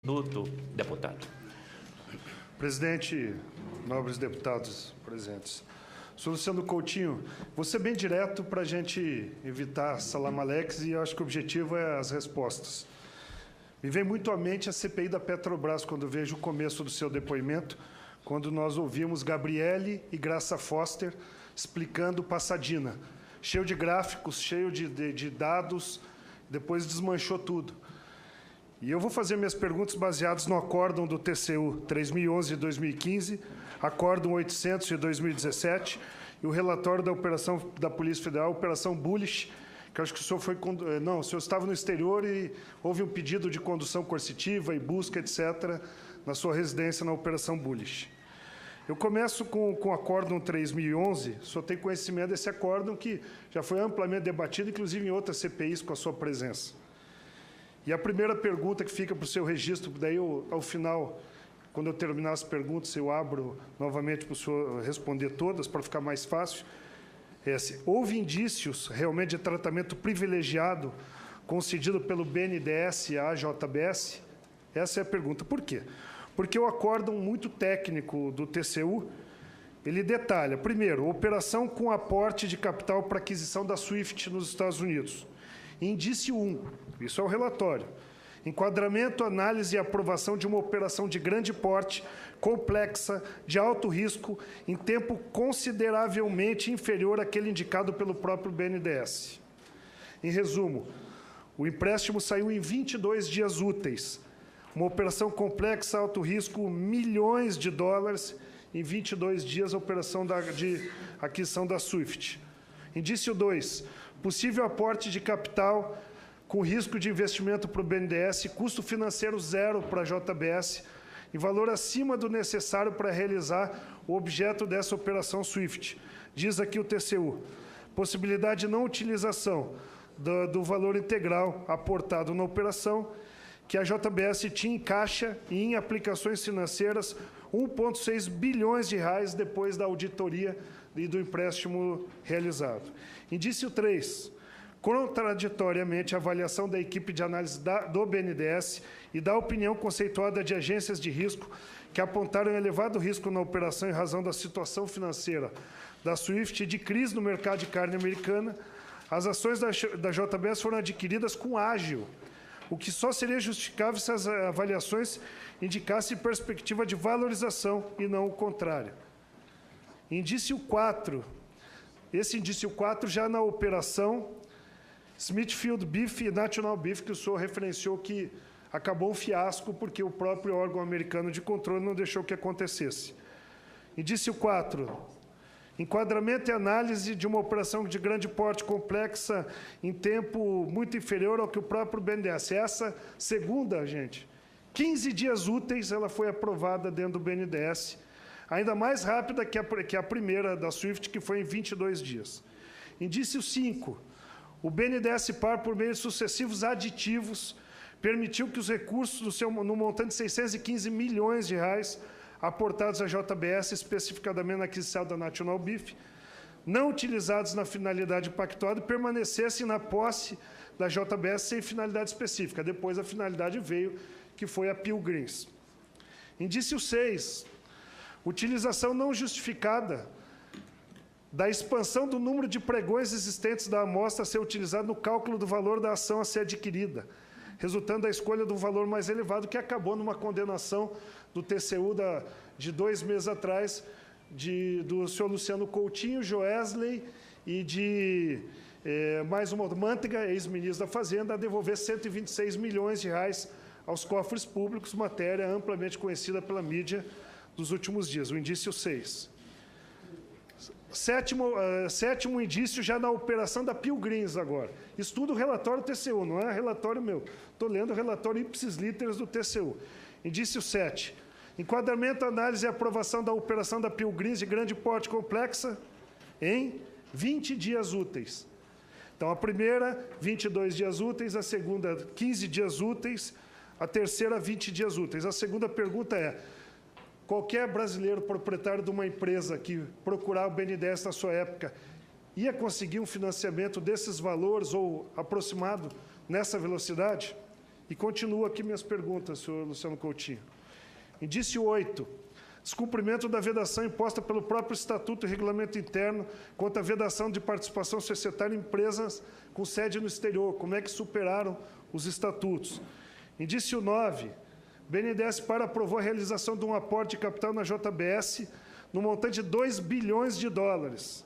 Minuto, deputado. Presidente, nobres deputados presentes. Sou Luciano Coutinho. Vou ser bem direto para a gente evitar salamaleques e eu acho que o objetivo é as respostas. Me vem muito à mente a CPI da Petrobras quando vejo o começo do seu depoimento, quando nós ouvimos Gabriele e Graça Foster explicando Passadina, cheio de gráficos, cheio de dados, depois desmanchou tudo. E eu vou fazer minhas perguntas baseadas no acórdão do TCU 3011 de 2015, acórdão 800 de 2017 e o relatório da operação da Polícia Federal, Operação Bullish, que acho que o senhor foi... Não, o senhor estava no exterior e houve um pedido de condução coercitiva e busca, etc., na sua residência na Operação Bullish. Eu começo com o acórdão 3011, o senhor tem conhecimento desse acórdão que já foi amplamente debatido, inclusive em outras CPIs com a sua presença. E a primeira pergunta que fica para o seu registro, daí ao final, quando eu terminar as perguntas, eu abro novamente para o senhor responder todas, para ficar mais fácil, é se houve indícios realmente de tratamento privilegiado concedido pelo BNDES à JBS? Essa é a pergunta. Por quê? Porque o acórdão muito técnico do TCU, ele detalha, primeiro, operação com aporte de capital para aquisição da SWIFT nos Estados Unidos. Indício 1, isso é o relatório. Enquadramento, análise e aprovação de uma operação de grande porte, complexa, de alto risco, em tempo consideravelmente inferior àquele indicado pelo próprio BNDES. Em resumo, o empréstimo saiu em 22 dias úteis. Uma operação complexa, alto risco, milhões de dólares, em 22 dias a operação de aquisição da SWIFT. Indício 2, possível aporte de capital com risco de investimento para o BNDES, custo financeiro zero para a JBS, e valor acima do necessário para realizar o objeto dessa operação SWIFT. Diz aqui o TCU, possibilidade de não utilização do valor integral aportado na operação, que a JBS tinha em caixa e em aplicações financeiras 1,6 bilhões de reais depois da auditoria e do empréstimo realizado. Indício 3, contraditoriamente, a avaliação da equipe de análise do BNDES e da opinião conceituada de agências de risco que apontaram elevado risco na operação em razão da situação financeira da SWIFT e de crise no mercado de carne americana, as ações da JBS foram adquiridas com ágil, o que só seria justificável se as avaliações indicassem perspectiva de valorização e não o contrário. Indício 4. Esse indício 4 já na operação Smithfield Beef e National Beef, que o senhor referenciou que acabou um fiasco porque o próprio órgão americano de controle não deixou que acontecesse. Indício 4. Enquadramento e análise de uma operação de grande porte complexa em tempo muito inferior ao que o próprio BNDES. Essa segunda, gente, 15 dias úteis, ela foi aprovada dentro do BNDES, ainda mais rápida que a primeira da SWIFT, que foi em 22 dias. Indício 5. O BNDES Par, por meio de sucessivos aditivos, permitiu que os recursos no montante de 615 milhões de reais aportados à JBS, especificadamente na aquisição da National Beef, não utilizados na finalidade pactuada, permanecessem na posse da JBS sem finalidade específica. Depois a finalidade veio, que foi a Pilgrims. Indício 6. Utilização não justificada da expansão do número de pregões existentes da amostra a ser utilizado no cálculo do valor da ação a ser adquirida, resultando da escolha do valor mais elevado, que acabou numa condenação do TCU de 2 meses atrás, do senhor Luciano Coutinho, Joesley e de mais uma Manteiga, ex-ministro da Fazenda, a devolver 126 milhões de reais aos cofres públicos, matéria amplamente conhecida pela mídia dos últimos dias, o indício 6. Sétimo indício, já na operação da Pilgrims agora. Estudo o relatório TCU, não é relatório meu. Estou lendo o relatório ipsis literis do TCU. Indício 7. Enquadramento, análise e aprovação da operação da Pilgrims de grande porte complexa em 20 dias úteis. Então, a primeira, 22 dias úteis, a segunda, 15 dias úteis, a terceira, 20 dias úteis. A segunda pergunta é: qualquer brasileiro proprietário de uma empresa que procurar o BNDES na sua época ia conseguir um financiamento desses valores ou aproximado nessa velocidade? E continuo aqui minhas perguntas, senhor Luciano Coutinho. Indício 8. Descumprimento da vedação imposta pelo próprio Estatuto e Regulamento Interno quanto à vedação de participação societária em empresas com sede no exterior. Como é que superaram os estatutos? Indício 9. BNDES aprovou a realização de um aporte de capital na JBS no montante de 2 bilhões de dólares,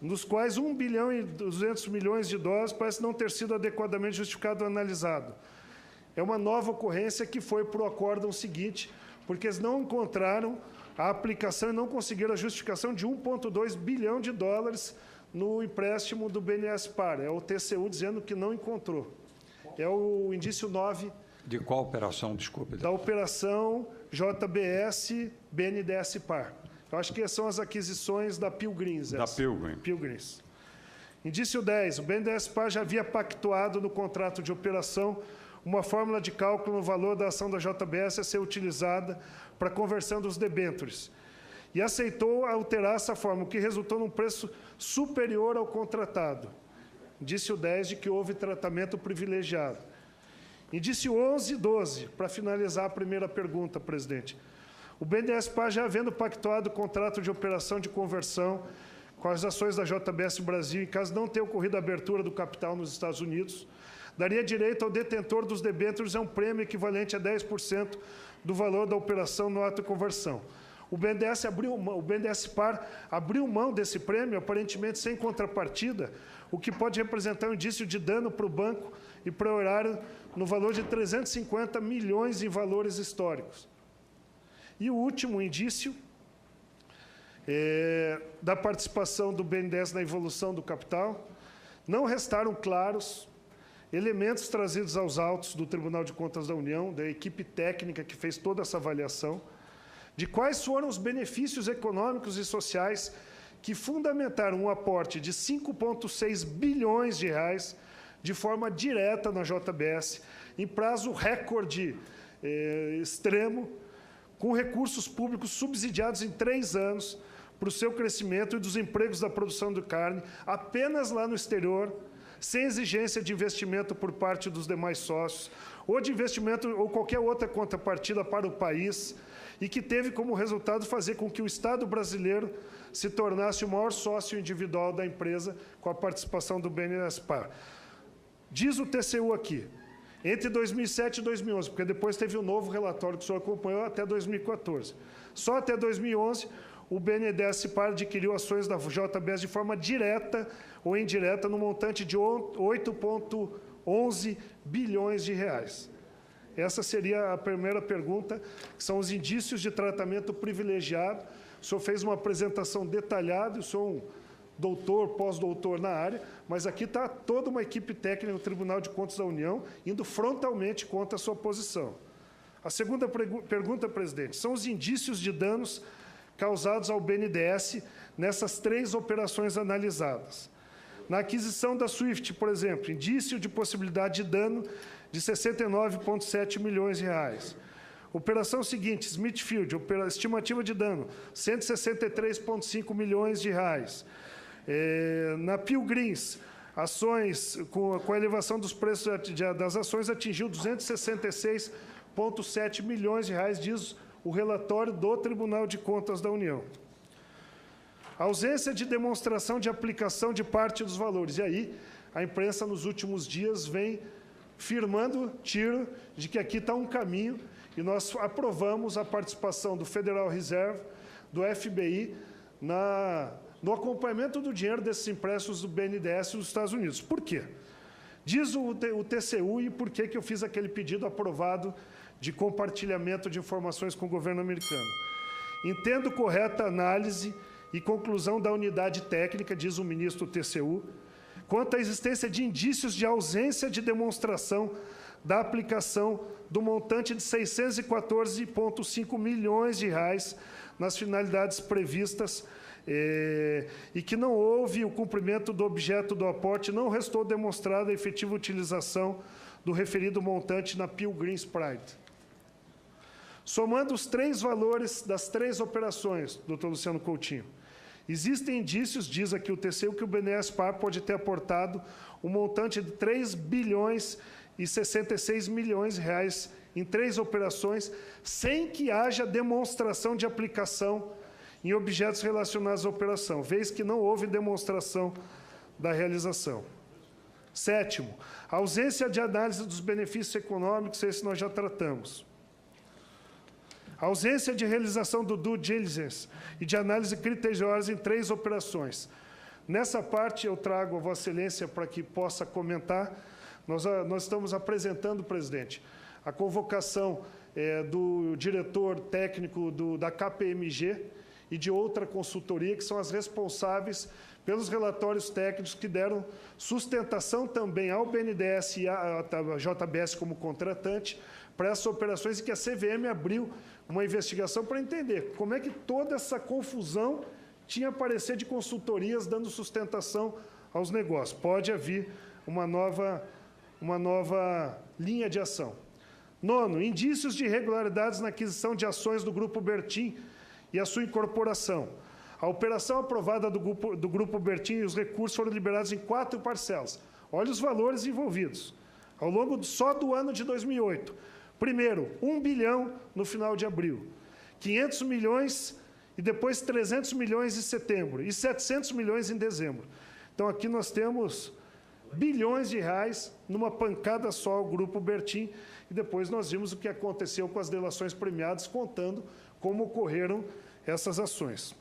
nos quais 1 bilhão e 200 milhões de dólares parece não ter sido adequadamente justificado ou analisado. É uma nova ocorrência que foi para o acórdão seguinte, porque eles não encontraram a aplicação e não conseguiram a justificação de 1,2 bilhão de dólares no empréstimo do BNDES Par. É o TCU dizendo que não encontrou. É o indício 9. De qual operação, desculpe? Da operação JBS BNDES Par. Eu acho que são as aquisições da Pilgrims. Da Pilgrims. Indício 10. O BNDES Par já havia pactuado no contrato de operação uma fórmula de cálculo no valor da ação da JBS a ser utilizada para a conversão dos debêntures. E aceitou alterar essa fórmula, o que resultou num preço superior ao contratado. Indício 10 de que houve tratamento privilegiado. Indício 11 e 12, para finalizar a primeira pergunta, presidente. O BNDES Par, já havendo pactuado o contrato de operação de conversão com as ações da JBS Brasil, em caso não tenha ocorrido a abertura do capital nos Estados Unidos, daria direito ao detentor dos debêntures a um prêmio equivalente a 10% do valor da operação no ato de conversão. O BNDES Par abriu mão desse prêmio, aparentemente sem contrapartida, o que pode representar um indício de dano para o banco e para o erário no valor de 350 milhões em valores históricos. E o último indício da participação do BNDES na evolução do capital. Não restaram claros elementos trazidos aos autos do Tribunal de Contas da União, da equipe técnica que fez toda essa avaliação, de quais foram os benefícios econômicos e sociais que fundamentaram um aporte de 5,6 bilhões de reais de forma direta na JBS, em prazo recorde extremo, com recursos públicos subsidiados em 3 anos para o seu crescimento e dos empregos da produção de carne, apenas lá no exterior, sem exigência de investimento por parte dos demais sócios, ou de investimento ou qualquer outra contrapartida para o país, e que teve como resultado fazer com que o Estado brasileiro se tornasse o maior sócio individual da empresa com a participação do BNDES Par. Diz o TCU aqui, entre 2007 e 2011, porque depois teve um novo relatório que o senhor acompanhou até 2014. Só até 2011, o BNDES Par adquiriu ações da JBS de forma direta ou indireta no montante de 8,11 bilhões de reais. Essa seria a primeira pergunta, que são os indícios de tratamento privilegiado. O senhor fez uma apresentação detalhada, eu sou um doutor, pós-doutor na área, mas aqui está toda uma equipe técnica do Tribunal de Contas da União indo frontalmente contra a sua posição. A segunda pergunta, presidente, são os indícios de danos causados ao BNDES nessas 3 operações analisadas. Na aquisição da SWIFT, por exemplo, indício de possibilidade de dano de 69,7 milhões de reais. Operação seguinte, Smithfield, estimativa de dano, 163,5 milhões de reais. Na Pilgrims, ações com a elevação dos preços das ações atingiu 266,7 milhões de reais, diz o relatório do Tribunal de Contas da União. A ausência de demonstração de aplicação de parte dos valores. E aí, a imprensa, nos últimos dias, vem firmando tiro de que aqui está um caminho, e nós aprovamos a participação do Federal Reserve, do FBI, no acompanhamento do dinheiro desses empréstimos do BNDES nos Estados Unidos. Por quê? Diz o TCU e por que eu fiz aquele pedido aprovado de compartilhamento de informações com o governo americano. Entendo correta a análise e conclusão da unidade técnica, diz o ministro do TCU, quanto à existência de indícios de ausência de demonstração da aplicação do montante de 614,5 milhões de reais nas finalidades previstas e que não houve o cumprimento do objeto do aporte, não restou demonstrada a efetiva utilização do referido montante na Pilgrims Pride. Somando os 3 valores das 3 operações, doutor Luciano Coutinho, existem indícios, diz aqui o TCU, que o BNDES Par pode ter aportado um montante de 3 bilhões R$ milhões em 3 operações, sem que haja demonstração de aplicação em objetos relacionados à operação, vez que não houve demonstração da realização. Sétimo, a ausência de análise dos benefícios econômicos, esse nós já tratamos. A ausência de realização do due diligence e de análise criteriosa em 3 operações. Nessa parte, eu trago a Vossa Excelência para que possa comentar. Nós estamos apresentando, presidente, a convocação do diretor técnico da KPMG e de outra consultoria, que são as responsáveis pelos relatórios técnicos que deram sustentação também ao BNDES e à JBS como contratante para essas operações, e que a CVM abriu uma investigação para entender como é que toda essa confusão tinha parecer de consultorias dando sustentação aos negócios. Pode haver uma nova linha de ação. Nono, indícios de irregularidades na aquisição de ações do Grupo Bertin e a sua incorporação. A operação aprovada do Grupo Bertin e os recursos foram liberados em 4 parcelas. Olha os valores envolvidos. Ao longo só do ano de 2008. Primeiro, 1 bilhão no final de abril, 500 milhões e depois 300 milhões em setembro e 700 milhões em dezembro. Então, aqui nós temos bilhões de reais numa pancada só, o Grupo Bertin, e depois nós vimos o que aconteceu com as delações premiadas, contando como ocorreram essas ações.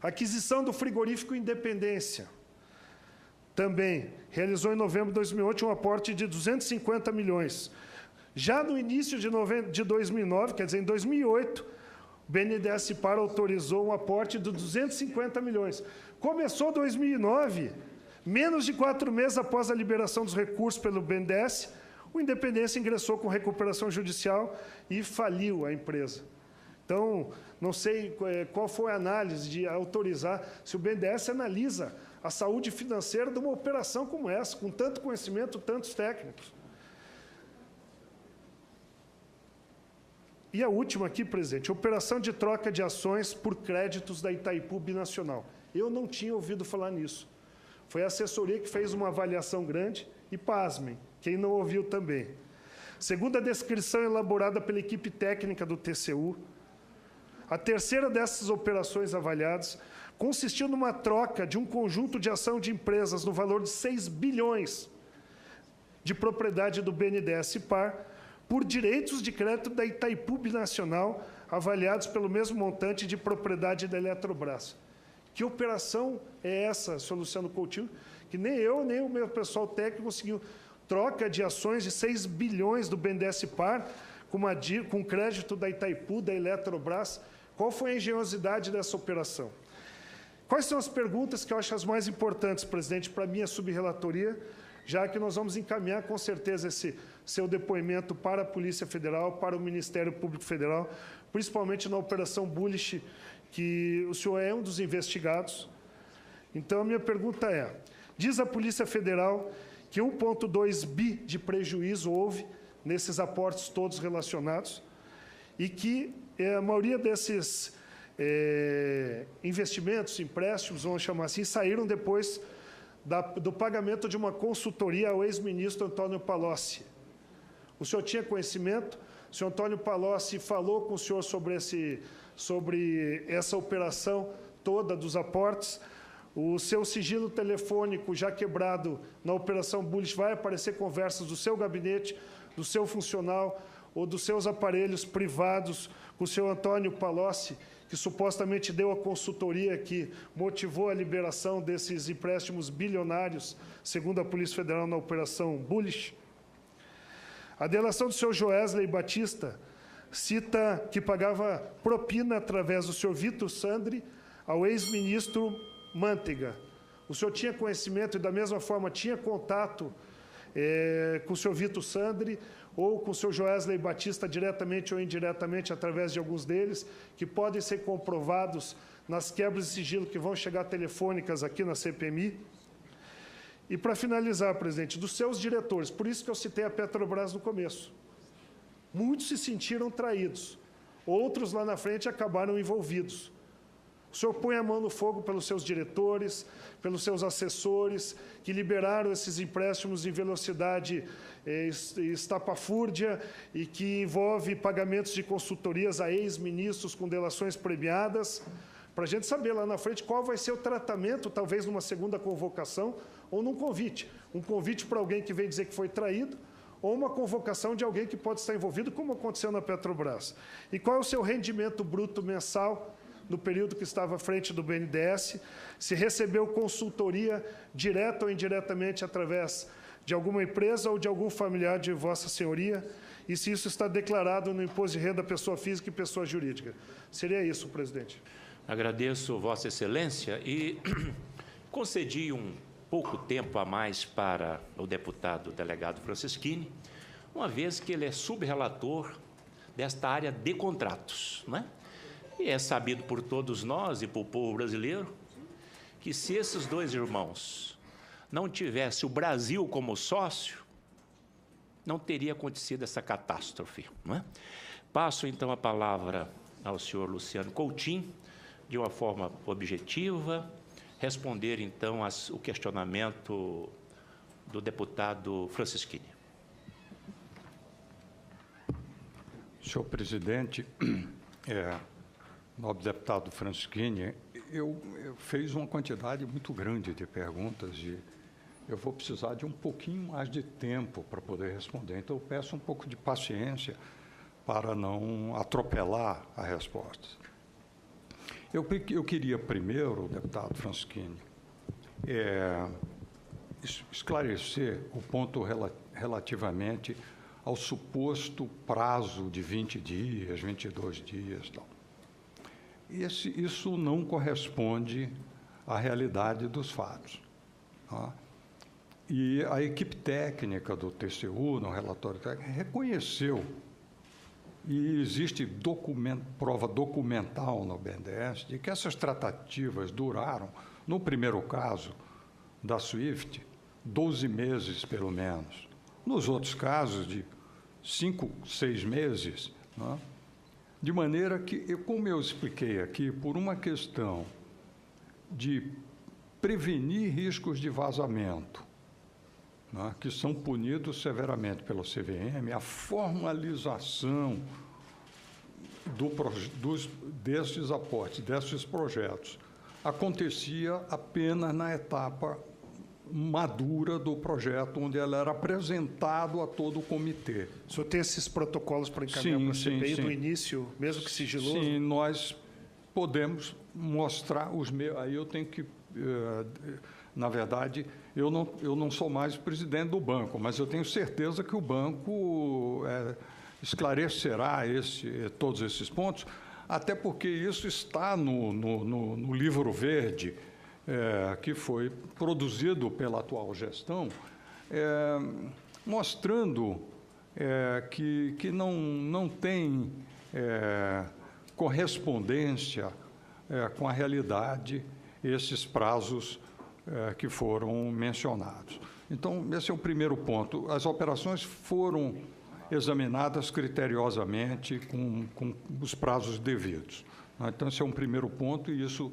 Aquisição do frigorífico Independência. Também realizou em novembro de 2008 um aporte de 250 milhões. Já no início de 2009, quer dizer, em 2008, o BNDES Par autorizou um aporte de 250 milhões. Começou 2009, menos de 4 meses após a liberação dos recursos pelo BNDES, o Independência ingressou com recuperação judicial e faliu a empresa. Então, não sei qual foi a análise de autorizar, se o BNDES analisa a saúde financeira de uma operação como essa, com tanto conhecimento, tantos técnicos. E a última aqui, presidente, operação de troca de ações por créditos da Itaipu Binacional. Eu não tinha ouvido falar nisso. Foi a assessoria que fez uma avaliação grande e, pasmem, quem não ouviu também. Segundo a descrição elaborada pela equipe técnica do TCU, a terceira dessas operações avaliadas consistiu numa troca de um conjunto de ação de empresas no valor de 6 bilhões de propriedade do BNDES Par por direitos de crédito da Itaipu Binacional, avaliados pelo mesmo montante de propriedade da Eletrobras. Que operação é essa, senhor Luciano Coutinho, que nem eu, nem o meu pessoal técnico conseguiu troca de ações de 6 bilhões do BNDES Par com crédito da Itaipu, da Eletrobras? Qual foi a engenhosidade dessa operação? Quais são as perguntas que eu acho as mais importantes, presidente, para a minha subrelatoria, já que nós vamos encaminhar, com certeza, esse seu depoimento para a Polícia Federal, para o Ministério Público Federal, principalmente na Operação Bullish, que o senhor é um dos investigados. Então, a minha pergunta é, diz a Polícia Federal que 1,2 bi de prejuízo houve nesses aportes todos relacionados e que a maioria desses investimentos, empréstimos, vamos chamar assim, saíram depois do pagamento de uma consultoria ao ex-ministro Antônio Palocci. O senhor tinha conhecimento? O senhor Antônio Palocci falou com o senhor sobre essa operação toda dos aportes? O seu sigilo telefônico já quebrado na Operação Bullish, vai aparecer conversas do seu gabinete, do seu funcional ou dos seus aparelhos privados com o senhor Antônio Palocci, que supostamente deu a consultoria que motivou a liberação desses empréstimos bilionários, segundo a Polícia Federal, na Operação Bullish? A delação do senhor Joesley Batista cita que pagava propina através do senhor Vitor Sandri ao ex-ministro Manteiga. O senhor tinha conhecimento e, da mesma forma, tinha contato com o senhor Vitor Sandri ou com o senhor Joesley Batista, diretamente ou indiretamente, através de alguns deles, que podem ser comprovados nas quebras de sigilo que vão chegar telefônicas aqui na CPMI? E, para finalizar, presidente, dos seus diretores, por isso que eu citei a Petrobras no começo. Muitos se sentiram traídos, outros lá na frente acabaram envolvidos. O senhor põe a mão no fogo pelos seus diretores, pelos seus assessores, que liberaram esses empréstimos em velocidade estapafúrdia e que envolve pagamentos de consultorias a ex-ministros com delações premiadas, para a gente saber lá na frente qual vai ser o tratamento, talvez numa segunda convocação ou num convite. Um convite para alguém que vem dizer que foi traído, ou uma convocação de alguém que pode estar envolvido, como aconteceu na Petrobras. E qual é o seu rendimento bruto mensal no período que estava à frente do BNDES? Se recebeu consultoria direta ou indiretamente através de alguma empresa ou de algum familiar de Vossa Senhoria, e se isso está declarado no Imposto de Renda Pessoa Física e Pessoa Jurídica. Seria isso, presidente. Agradeço Vossa Excelência e concedi um pouco tempo a mais para o deputado delegado Franceschini, uma vez que ele é subrelator desta área de contratos, não é? E é sabido por todos nós e por o povo brasileiro que se esses dois irmãos não tivessem o Brasil como sócio, não teria acontecido essa catástrofe, não é? Passo então a palavra ao senhor Luciano Coutinho, de uma forma objetiva, responder, então, o questionamento do deputado Franceschini. Senhor presidente, nobre deputado Franceschini, eu fiz uma quantidade muito grande de perguntas e eu vou precisar de um pouquinho mais de tempo para poder responder. Então, eu peço um pouco de paciência para não atropelar a resposta. Eu queria primeiro, deputado Franceschini, esclarecer o ponto relativamente ao suposto prazo de 20 dias, 22 dias. Tal. Isso não corresponde à realidade dos fatos. Tá? E a equipe técnica do TCU, no relatório técnico, reconheceu, e existe prova documental no BNDES, de que essas tratativas duraram, no primeiro caso da SWIFT, 12 meses, pelo menos. Nos outros casos, de 5, 6 meses, né? De maneira que, como eu expliquei aqui, por uma questão de prevenir riscos de vazamento, né, que são punidos severamente pelo CVM, a formalização desses aportes, desses projetos, acontecia apenas na etapa madura do projeto, onde ela era apresentado a todo o comitê. O senhor tem esses protocolos para encaminhar para a CPI do início, mesmo que sigiloso? Sim, nós podemos mostrar os meus... Aí eu tenho que... na verdade, eu não sou mais presidente do banco, mas eu tenho certeza que o banco esclarecerá todos esses pontos, até porque isso está no livro verde, que foi produzido pela atual gestão, mostrando que não tem correspondência com a realidade esses prazos que foram mencionados. Então, esse é o primeiro ponto. As operações foram examinadas criteriosamente com os prazos devidos. Então, esse é um primeiro ponto e isso...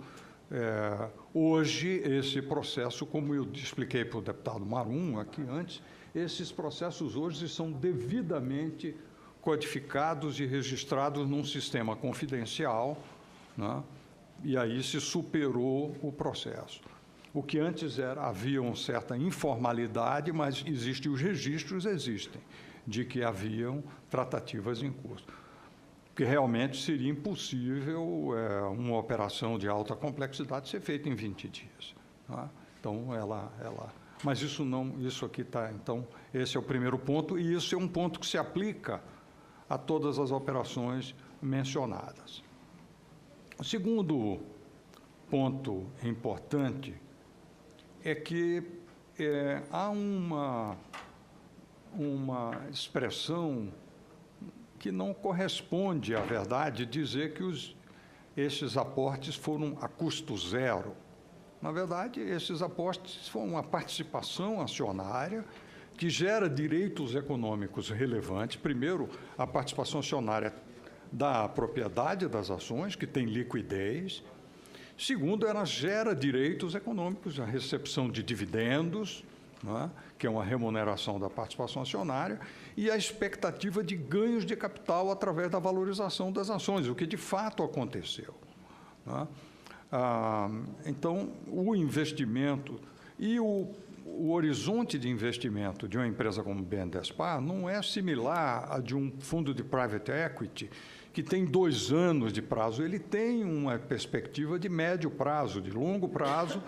hoje, esse processo, como eu expliquei para o deputado Marum aqui antes, esses processos hoje são devidamente codificados e registrados num sistema confidencial, né? E aí se superou o processo. O que antes havia uma certa informalidade, mas os registros existem, de que haviam tratativas em curso. Porque realmente seria impossível uma operação de alta complexidade ser feita em 20 dias. Tá? Então, mas isso aqui está... Então, esse é o primeiro ponto, e isso é um ponto que se aplica a todas as operações mencionadas. O segundo ponto importante é que há uma expressão que não corresponde à verdade dizer que esses aportes foram a custo zero. Na verdade, esses aportes foram uma participação acionária que gera direitos econômicos relevantes. Primeiro, a participação acionária da propriedade das ações, que tem liquidez. Segundo, ela gera direitos econômicos, a recepção de dividendos, né, que é uma remuneração da participação acionária, e a expectativa de ganhos de capital através da valorização das ações, o que de fato aconteceu. Né? Então, o investimento e o horizonte de investimento de uma empresa como BNDESPar não é similar a de um fundo de private equity, que tem 2 anos de prazo. Ele tem uma perspectiva de médio prazo, de longo prazo,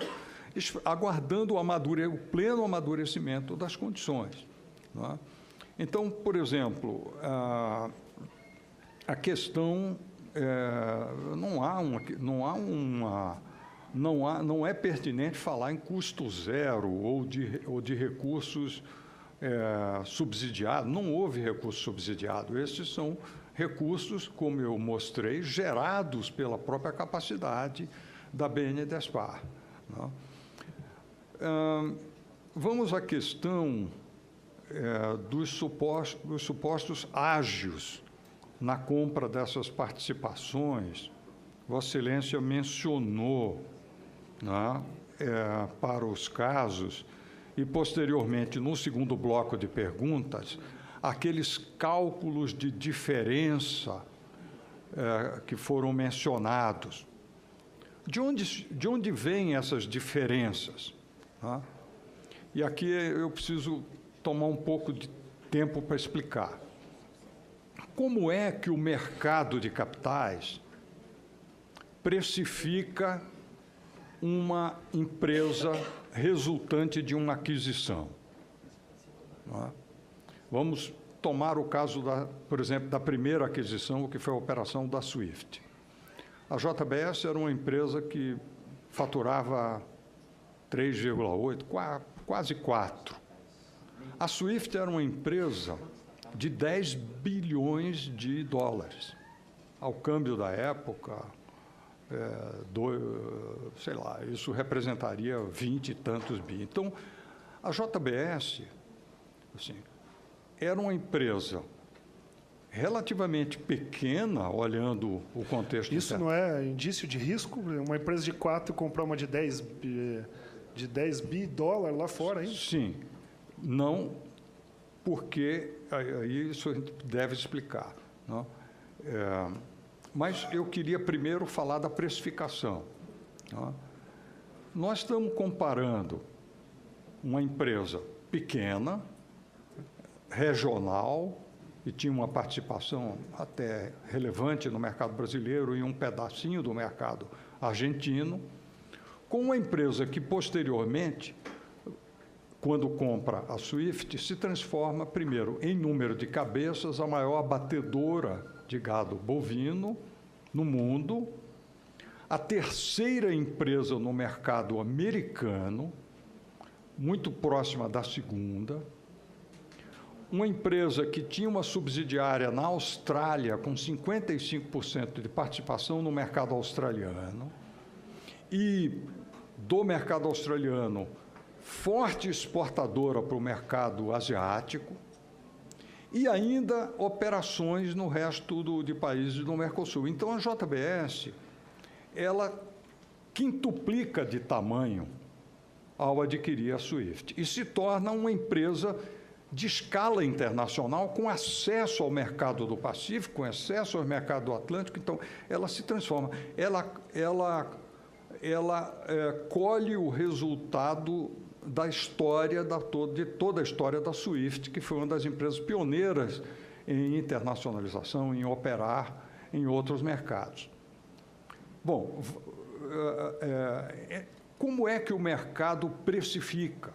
aguardando o pleno amadurecimento das condições. Não é? Então, por exemplo, a questão não é pertinente falar em custo zero ou de recursos subsidiados. Não houve recurso subsidiado. Esses são recursos, como eu mostrei, gerados pela própria capacidade da BNDESPar. Não é? Vamos à questão dos supostos ágios na compra dessas participações. Vossa Excelência mencionou, né, para os casos, e posteriormente, no segundo bloco de perguntas, aqueles cálculos de diferença que foram mencionados. De onde vêm essas diferenças? Tá? E aqui eu preciso tomar um pouco de tempo para explicar. Como é que o mercado de capitais precifica uma empresa resultante de uma aquisição? Tá? Vamos tomar o caso, por exemplo, da primeira aquisição, que foi a operação da SWIFT. A JBS era uma empresa que faturava 3,8, quase 4. A SWIFT era uma empresa de 10 bilhões de dólares. Ao câmbio da época, sei lá, isso representaria 20 e tantos bi. Então, a JBS, assim, era uma empresa relativamente pequena, olhando o contexto. Isso interno. Não é indício de risco? Uma empresa de 4 comprar uma de 10 bi dólar lá fora, hein? Sim. Não, porque aí isso a gente deve explicar. Não? Mas eu queria primeiro falar da precificação. Não? Nós estamos comparando uma empresa pequena, regional, e tinha uma participação até relevante no mercado brasileiro e um pedacinho do mercado argentino, com uma empresa que, posteriormente, quando compra a SWIFT, se transforma, primeiro, em número de cabeças, a maior abatedora de gado bovino no mundo, a terceira empresa no mercado americano, muito próxima da segunda, uma empresa que tinha uma subsidiária na Austrália com 55% de participação no mercado australiano e do mercado australiano forte exportadora para o mercado asiático e ainda operações no resto de países do Mercosul. Então, a JBS, ela quintuplica de tamanho ao adquirir a SWIFT e se torna uma empresa de escala internacional, com acesso ao mercado do Pacífico, com acesso ao mercado do Atlântico. Então, ela se transforma. Ela colhe o resultado da história, de toda a história da SWIFT, que foi uma das empresas pioneiras em internacionalização, em operar em outros mercados. Bom, como é que o mercado precifica?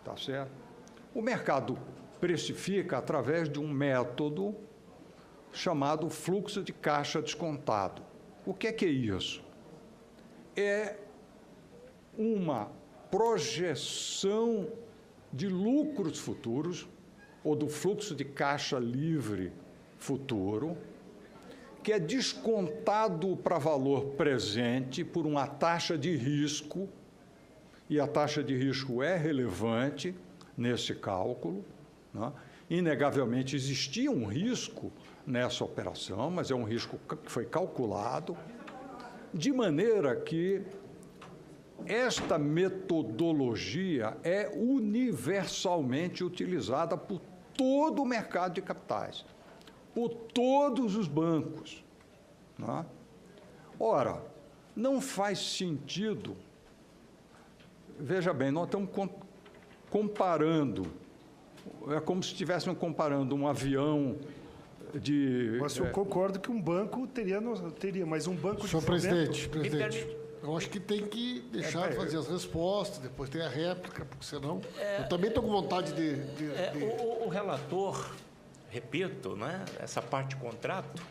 Tá certo? O mercado precifica através de um método chamado fluxo de caixa descontado. O que é isso? É uma projeção de lucros futuros, ou do fluxo de caixa livre futuro, que é descontado para valor presente por uma taxa de risco, e a taxa de risco é relevante nesse cálculo. Né? Inegavelmente existia um risco nessa operação, mas é um risco que foi calculado, De maneira que esta metodologia é universalmente utilizada por todo o mercado de capitais, por todos os bancos. Não é? Ora, não faz sentido. Veja bem, nós estamos comparando, é como se estivéssemos comparando um avião de... Mas eu concordo que um banco teria, mas um banco Senhor de fomento... presidente, eu acho que tem que deixar fazer as respostas, depois tem a réplica, porque senão... eu também estou com vontade de... O relator, repito, né, essa parte de contrato,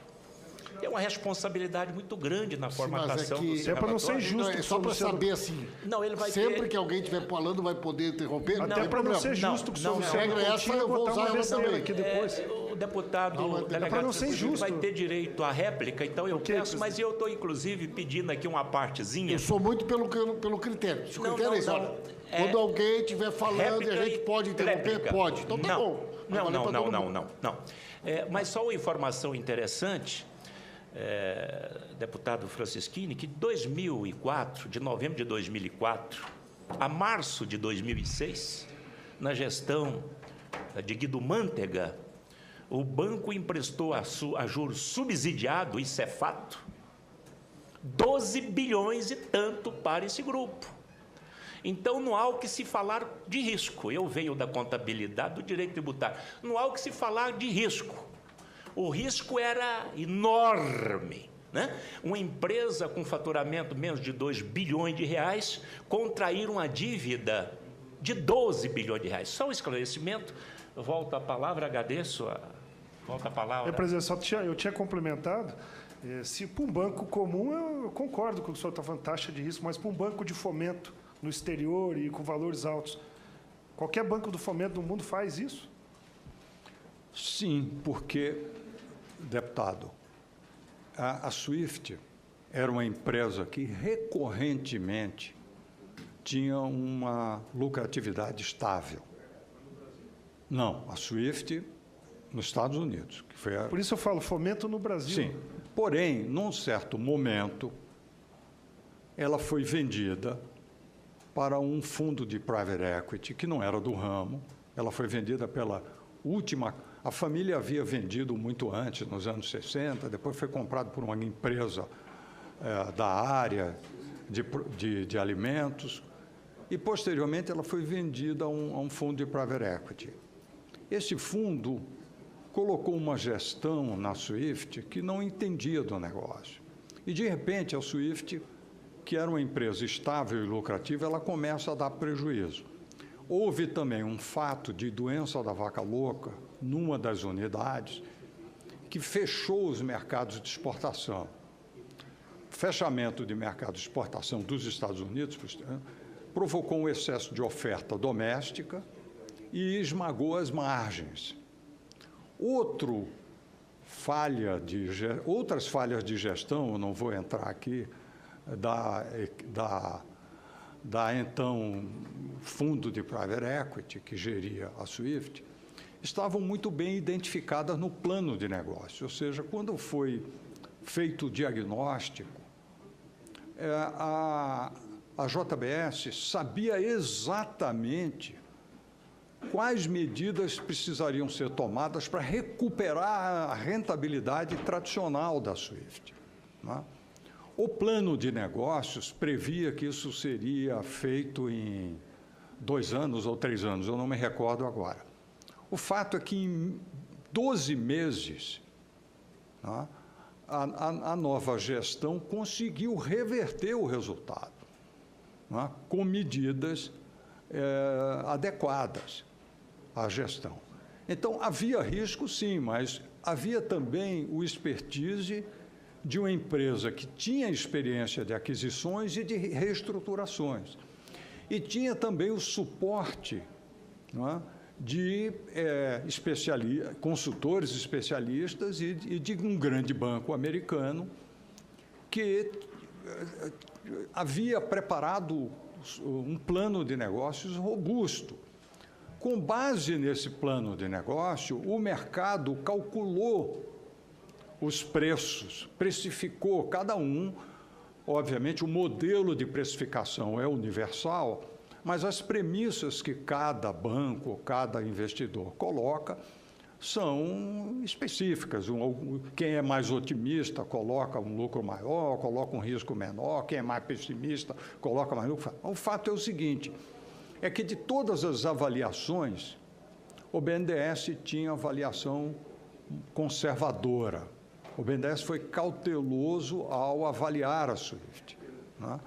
tem uma responsabilidade muito grande na formatação do seu é para não ser relatório. injusto. Não, é só para saber, assim, Não, ele vai sempre ter... que alguém estiver falando vai poder interromper? Até tem para não problema. ser justo com o não, Luciano regra é essa, Coutinho, eu vou botar usar uma ela besteira também. aqui depois. O deputado para delegado não ser Francisco injusto. vai ter direito à réplica, então eu Ok, peço, mas eu estou, inclusive, pedindo aqui uma partezinha. Eu sou muito pelo critério. Se o Não, critério é isso, não, olha, não. quando alguém estiver falando e Réplica a gente pode interromper, réplica. pode. Então tá bom. Vai valer pra todo mundo. Não. Mas só uma informação interessante, deputado Franceschini, que 2004, de novembro de 2004 a março de 2006, na gestão de Guido Mantega, o banco emprestou a juros subsidiado, isso é fato, 12 bilhões e tanto para esse grupo. Então, não há o que se falar de risco. Eu venho da contabilidade, do direito tributário. Não há o que se falar de risco. O risco era enorme, né? Uma empresa com faturamento menos de 2 bilhões de reais contrair uma dívida de 12 bilhões de reais. Só um esclarecimento. Volto a palavra, agradeço. Volta a palavra. Presidente, eu tinha complementado. Se para um banco comum, eu concordo com o senhor está falando taxa de risco, mas para um banco de fomento no exterior e com valores altos, qualquer banco do fomento do mundo faz isso? Sim, porque, deputado, a SWIFT era uma empresa que recorrentemente tinha uma lucratividade estável. Não, a SWIFT nos Estados Unidos, que foi a... Por isso eu falo fomento no Brasil. Sim, porém, num certo momento, ela foi vendida para um fundo de private equity, que não era do ramo. Ela foi vendida pela última... A família havia vendido muito antes, nos anos 60, depois foi comprado por uma empresa da área de alimentos, e, posteriormente, ela foi vendida a um fundo de private equity. Esse fundo colocou uma gestão na SWIFT que não entendia do negócio. E, de repente, a SWIFT, que era uma empresa estável e lucrativa, ela começa a dar prejuízo. Houve também um fato de doença da vaca louca numa das unidades que fechou os mercados de exportação. Fechamento de mercado de exportação dos Estados Unidos provocou um excesso de oferta doméstica e esmagou as margens. Outras falhas de gestão, eu não vou entrar aqui, da então fundo de private equity que geria a SWIFT, estavam muito bem identificadas no plano de negócio. Ou seja, quando foi feito o diagnóstico, a JBS sabia exatamente quais medidas precisariam ser tomadas para recuperar a rentabilidade tradicional da SWIFT, né? O plano de negócios previa que isso seria feito em 2 anos ou 3 anos, eu não me recordo agora. O fato é que em 12 meses, né, a nova gestão conseguiu reverter o resultado, né, com medidas adequadas à gestão. Então, havia risco, sim, mas havia também o expertise de uma empresa que tinha experiência de aquisições e de reestruturações. E tinha também o suporte, não é, de consultores especialistas e de um grande banco americano que havia preparado um plano de negócios robusto. Com base nesse plano de negócio, o mercado calculou os preços, precificou cada um obviamente, o modelo de precificação é universal, mas as premissas que cada banco, cada investidor coloca são específicas. Quem é mais otimista coloca um lucro maior, coloca um risco menor, quem é mais pessimista coloca mais lucro. O fato é o seguinte, é que de todas as avaliações, o BNDES tinha avaliação conservadora. O BNDES foi cauteloso ao avaliar a SWIFT, né?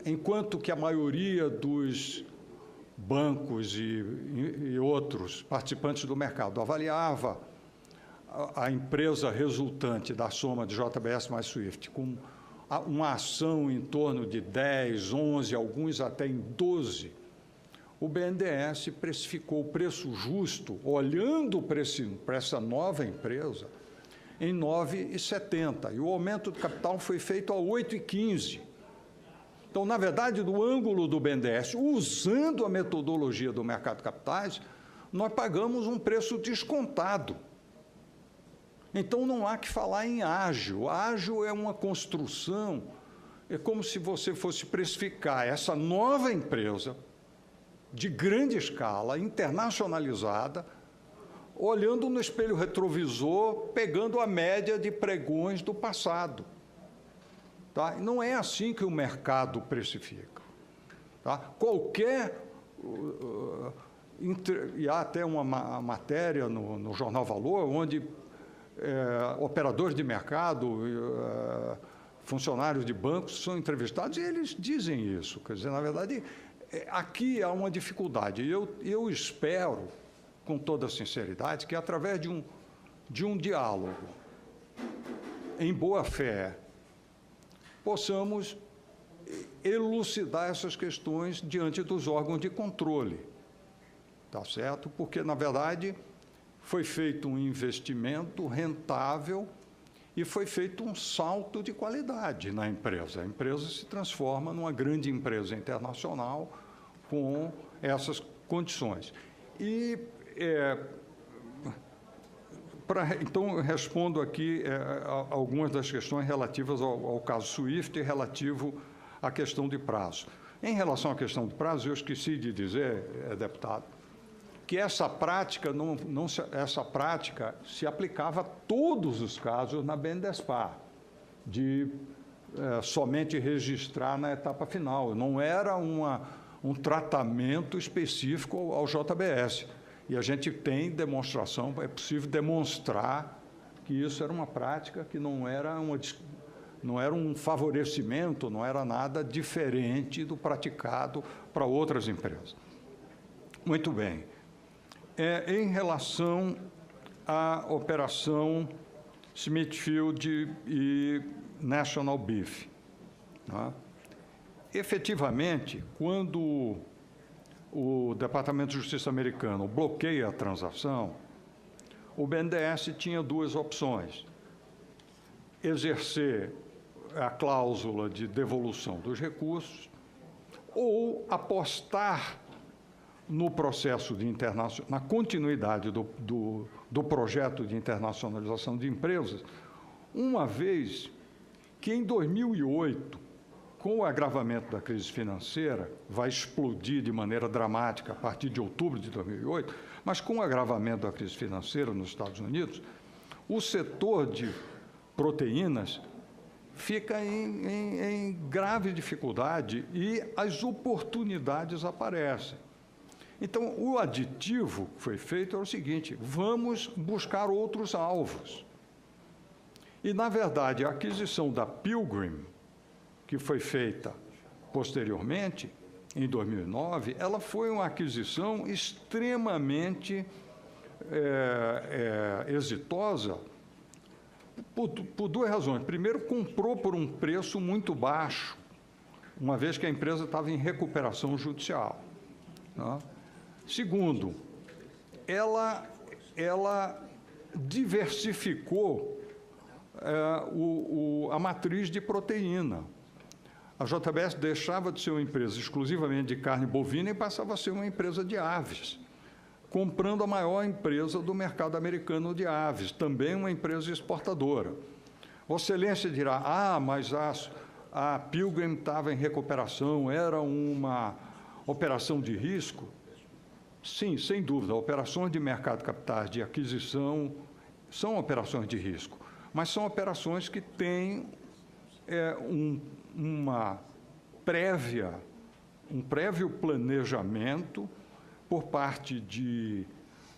Enquanto que a maioria dos bancos e outros participantes do mercado avaliava a empresa resultante da soma de JBS mais SWIFT com uma ação em torno de 10, 11, alguns até em 12, o BNDES precificou o preço justo, olhando para essa nova empresa, em 9,70. E o aumento do capital foi feito a 8,15. Então, na verdade, do ângulo do BNDES, usando a metodologia do mercado de capitais, nós pagamos um preço descontado. Então, não há que falar em ágio. Ágio é uma construção, é como se você fosse precificar essa nova empresa de grande escala, internacionalizada, olhando no espelho retrovisor, pegando a média de pregões do passado. Tá? Não é assim que o mercado precifica. Tá? E há até uma matéria no Jornal Valor, onde operadores de mercado, funcionários de bancos são entrevistados e eles dizem isso. Quer dizer, na verdade, aqui há uma dificuldade. Eu espero, com toda sinceridade, que através de um diálogo em boa fé, possamos elucidar essas questões diante dos órgãos de controle, tá certo? Porque, na verdade, foi feito um investimento rentável e foi feito um salto de qualidade na empresa. A empresa se transforma numa grande empresa internacional com essas condições. E, então, eu respondo aqui algumas das questões relativas ao caso SWIFT e relativo à questão de prazo. Em relação à questão de prazo, eu esqueci de dizer, deputado, que essa prática, essa prática se aplicava a todos os casos na BNDESPar, de somente registrar na etapa final. Não era um tratamento específico ao JBS. E a gente tem demonstração, é possível demonstrar que isso era uma prática que não era um favorecimento, não era nada diferente do praticado para outras empresas. Muito bem. Em relação à operação Smithfield e National Beef, né? Efetivamente, quando o Departamento de Justiça americano bloqueia a transação, o BNDES tinha duas opções: exercer a cláusula de devolução dos recursos ou apostar no processo de na continuidade do projeto de internacionalização de empresas, uma vez que em 2008, com o agravamento da crise financeira, vai explodir de maneira dramática a partir de outubro de 2008, mas com o agravamento da crise financeira nos Estados Unidos, o setor de proteínas fica em grave dificuldade e as oportunidades aparecem. Então, o aditivo que foi feito é o seguinte: vamos buscar outros alvos. E, na verdade, a aquisição da Pilgrim, que foi feita posteriormente, em 2009, ela foi uma aquisição extremamente exitosa por duas razões. Primeiro, comprou por um preço muito baixo, uma vez que a empresa estava em recuperação judicial, né? Segundo, ela diversificou a matriz de proteína. A JBS deixava de ser uma empresa exclusivamente de carne bovina e passava a ser uma empresa de aves, comprando a maior empresa do mercado americano de aves, também uma empresa exportadora. Vossa Excelência dirá, mas a Pilgrim estava em recuperação, era uma operação de risco. Sim, sem dúvida, operações de mercado de capitais, de aquisição, são operações de risco, mas são operações que têm um prévio planejamento por parte de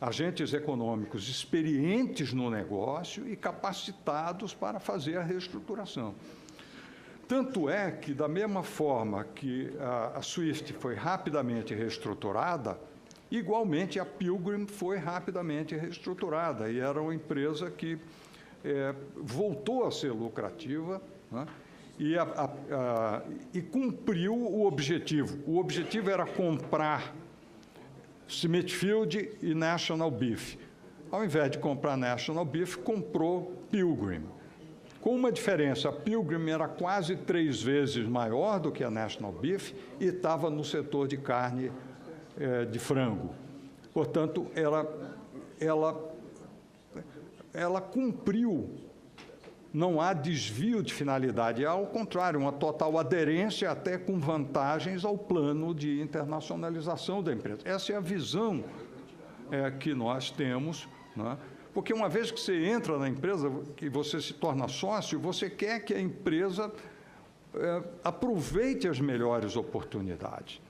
agentes econômicos experientes no negócio e capacitados para fazer a reestruturação. Tanto é que, da mesma forma que a SWIFT foi rapidamente reestruturada, igualmente a Pilgrim foi rapidamente reestruturada, e era uma empresa que voltou a ser lucrativa, né, e cumpriu o objetivo. O objetivo era comprar Smithfield e National Beef. Ao invés de comprar National Beef, comprou Pilgrim. Com uma diferença, a Pilgrim era quase 3 vezes maior do que a National Beef e estava no setor de carne de frango. Portanto, ela cumpriu, não há desvio de finalidade, ao contrário, uma total aderência, até com vantagens ao plano de internacionalização da empresa. Essa é a visão que nós temos, né? Porque uma vez que você entra na empresa, que você se torna sócio, você quer que a empresa aproveite as melhores oportunidades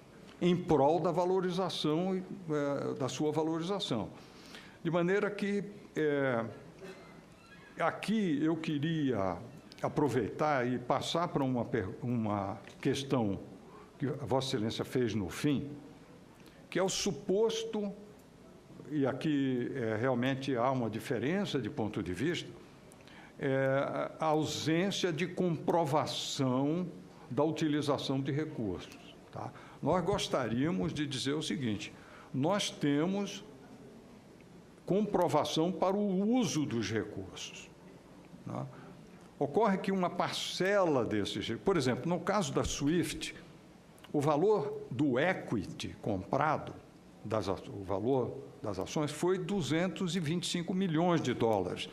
em prol da valorização, da sua valorização. De maneira que aqui eu queria aproveitar e passar para uma questão que a Vossa Excelência fez no fim, que é o suposto, e aqui realmente há uma diferença de ponto de vista, a ausência de comprovação da utilização de recursos. Tá? Nós gostaríamos de dizer o seguinte: nós temos comprovação para o uso dos recursos. Né? Ocorre que uma parcela desses, por exemplo, no caso da SWIFT, o valor do equity comprado, o valor das ações, foi 225 milhões de dólares.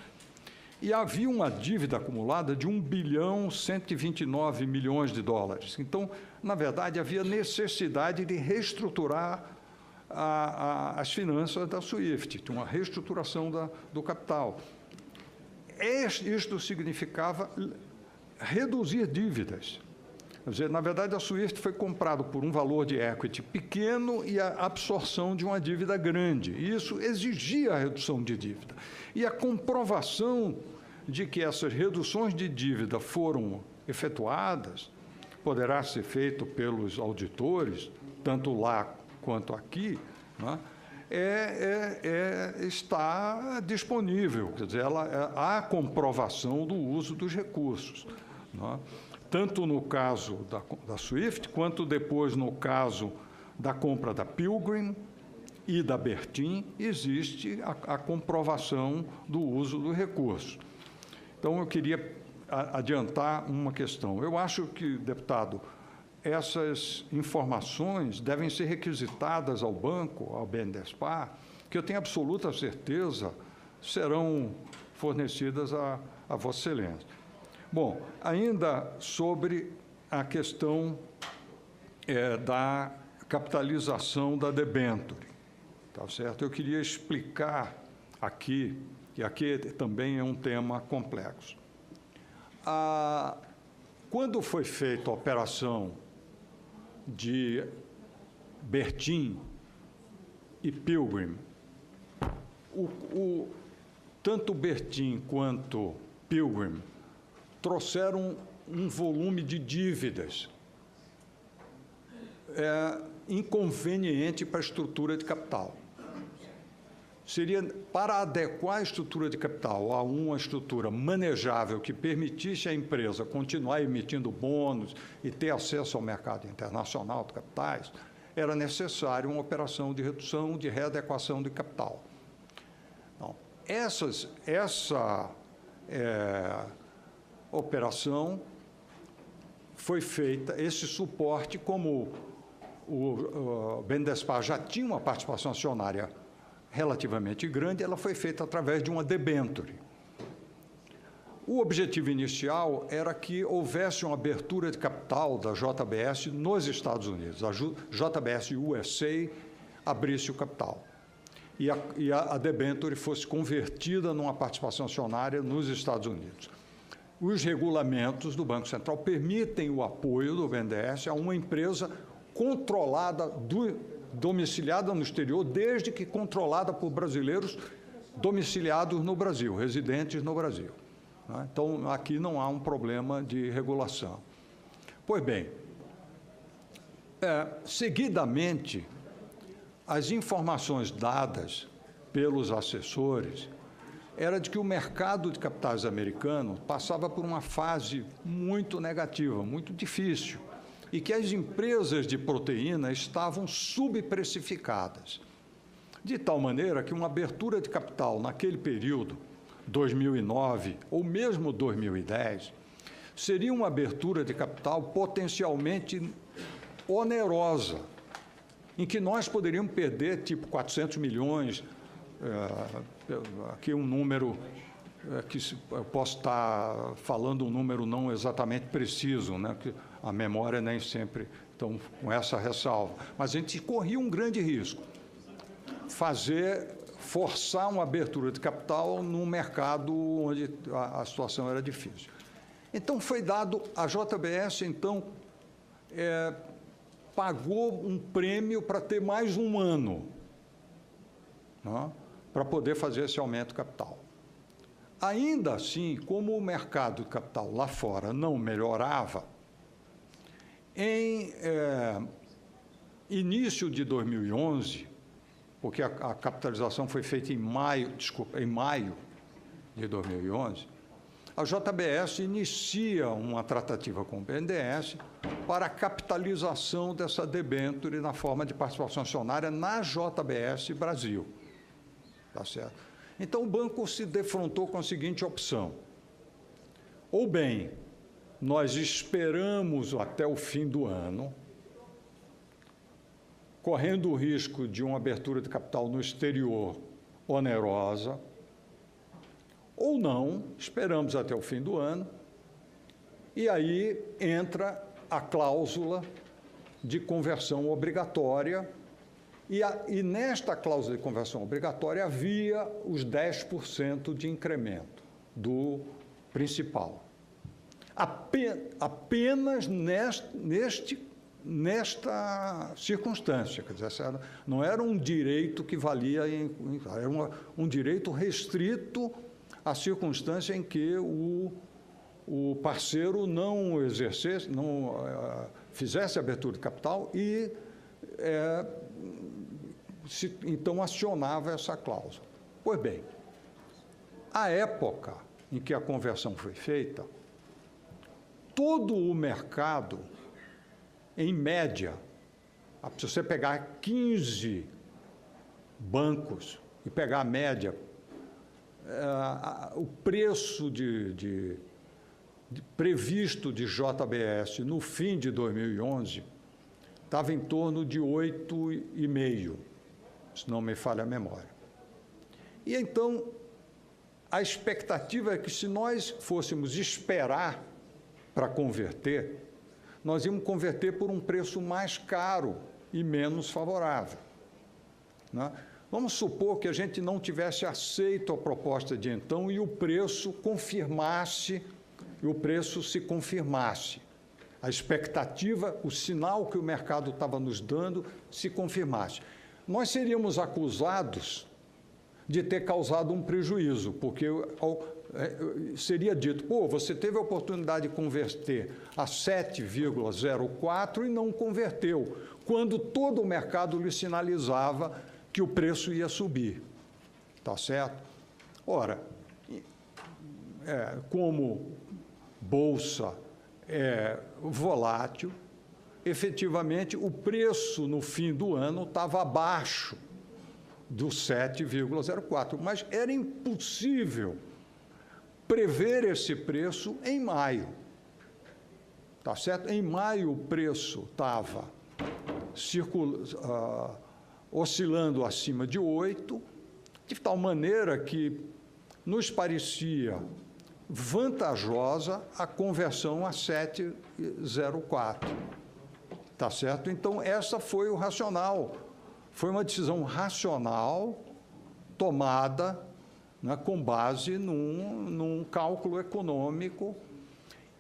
E havia uma dívida acumulada de 1.129 bilhões de dólares. Então, na verdade, havia necessidade de reestruturar as finanças da SWIFT, de uma reestruturação do capital. Isto significava reduzir dívidas. Quer dizer, na verdade, a SWIFT foi comprada por um valor de equity pequeno e a absorção de uma dívida grande. E isso exigia a redução de dívida. E a comprovação de que essas reduções de dívida foram efetuadas poderá ser feito pelos auditores, tanto lá quanto aqui, né, está disponível. Quer dizer, há comprovação do uso dos recursos, né? Tanto no caso da SWIFT, quanto depois no caso da compra da Pilgrim e da Bertin, existe a comprovação do uso do recurso. Então, eu queria adiantar uma questão. Eu acho que, deputado, essas informações devem ser requisitadas ao banco, ao BNDESPAR, que eu tenho absoluta certeza serão fornecidas a Vossa Excelência. Bom, ainda sobre a questão da capitalização da debênture, tá certo? Eu queria explicar aqui, e aqui também é um tema complexo. Quando foi feita a operação de Bertin e Pilgrim, tanto Bertin quanto Pilgrim trouxeram um volume de dívidas inconveniente para a estrutura de capital. Seria para adequar a estrutura de capital a uma estrutura manejável que permitisse à empresa continuar emitindo bônus e ter acesso ao mercado internacional de capitais, era necessário uma operação de redução, de readequação de capital. Então, essa operação foi feita, esse suporte, como o BNDESPAR já tinha uma participação acionária relativamente grande, ela foi feita através de uma debênture. O objetivo inicial era que houvesse uma abertura de capital da JBS nos Estados Unidos. A JBS USA abrisse o capital. E a debênture fosse convertida numa participação acionária nos Estados Unidos. Os regulamentos do Banco Central permitem o apoio do BNDES a uma empresa controlada, domiciliada no exterior, desde que controlada por brasileiros domiciliados no Brasil, residentes no Brasil. Então, aqui não há um problema de regulação. Pois bem, seguidamente, as informações dadas pelos assessores era de que o mercado de capitais americano passava por uma fase muito negativa, muito difícil, e que as empresas de proteína estavam subprecificadas, de tal maneira que uma abertura de capital naquele período, 2009 ou mesmo 2010, seria uma abertura de capital potencialmente onerosa, em que nós poderíamos perder, tipo, 400 milhões, aqui um número que eu posso estar falando um número não exatamente preciso, né, que a memória nem sempre, então, com essa ressalva. Mas a gente corria um grande risco, forçar uma abertura de capital num mercado onde a situação era difícil. Então, foi dado, a JBS, então, pagou um prêmio para ter mais um ano, né, para poder fazer esse aumento de capital. Ainda assim, como o mercado de capital lá fora não melhorava, em início de 2011, porque a capitalização foi feita em maio de 2011, a JBS inicia uma tratativa com o BNDES para a capitalização dessa debênture na forma de participação acionária na JBS Brasil. Tá certo? Então, o banco se defrontou com a seguinte opção: ou bem, nós esperamos até o fim do ano, correndo o risco de uma abertura de capital no exterior onerosa, ou não, esperamos até o fim do ano, e aí entra a cláusula de conversão obrigatória, e nesta cláusula de conversão obrigatória havia os 10% de incremento do principal. Apenas nesta circunstância, quer dizer, não era um direito que valia, era um direito restrito à circunstância em que o parceiro não exercesse, não fizesse abertura de capital e então acionava essa cláusula. Pois bem, à época em que a conversão foi feita, todo o mercado, em média, se você pegar 15 bancos e pegar a média, o preço previsto de JBS no fim de 2011 estava em torno de 8,5, se não me falha a memória. E então, a expectativa é que, se nós fôssemos esperar para converter, nós íamos converter por um preço mais caro e menos favorável, né? Vamos supor que a gente não tivesse aceito a proposta de então e o preço se confirmasse. A expectativa, o sinal que o mercado estava nos dando se confirmasse. Nós seríamos acusados de ter causado um prejuízo, porque seria dito, pô, você teve a oportunidade de converter a 7,04 e não converteu, quando todo o mercado lhe sinalizava que o preço ia subir. Tá certo? Ora, como bolsa é volátil, efetivamente o preço no fim do ano estava abaixo do 7,04, mas era impossível prever esse preço em maio. Tá certo? Em maio o preço estava oscilando acima de 8, de tal maneira que nos parecia vantajosa a conversão a 704. Tá certo? Então, essa foi o racional. Foi uma decisão racional tomada, né, com base num cálculo econômico.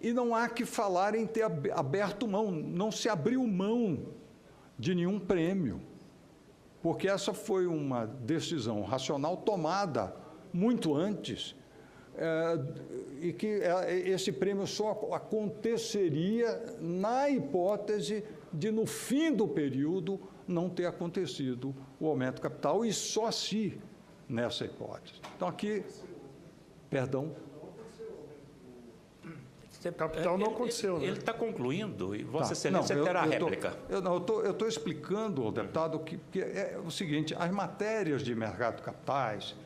E não há que falar em ter aberto mão, não se abriu mão de nenhum prêmio, porque essa foi uma decisão racional tomada muito antes, e que esse prêmio só aconteceria na hipótese de, no fim do período, não ter acontecido o aumento de capital, e só se nessa hipótese. Então, aqui, perdão. Capital não aconteceu, né? Ele está concluindo e Vossa Tá. Excelência Não, terá a réplica. Eu estou explicando ao deputado que é o seguinte: as matérias de mercado de capitais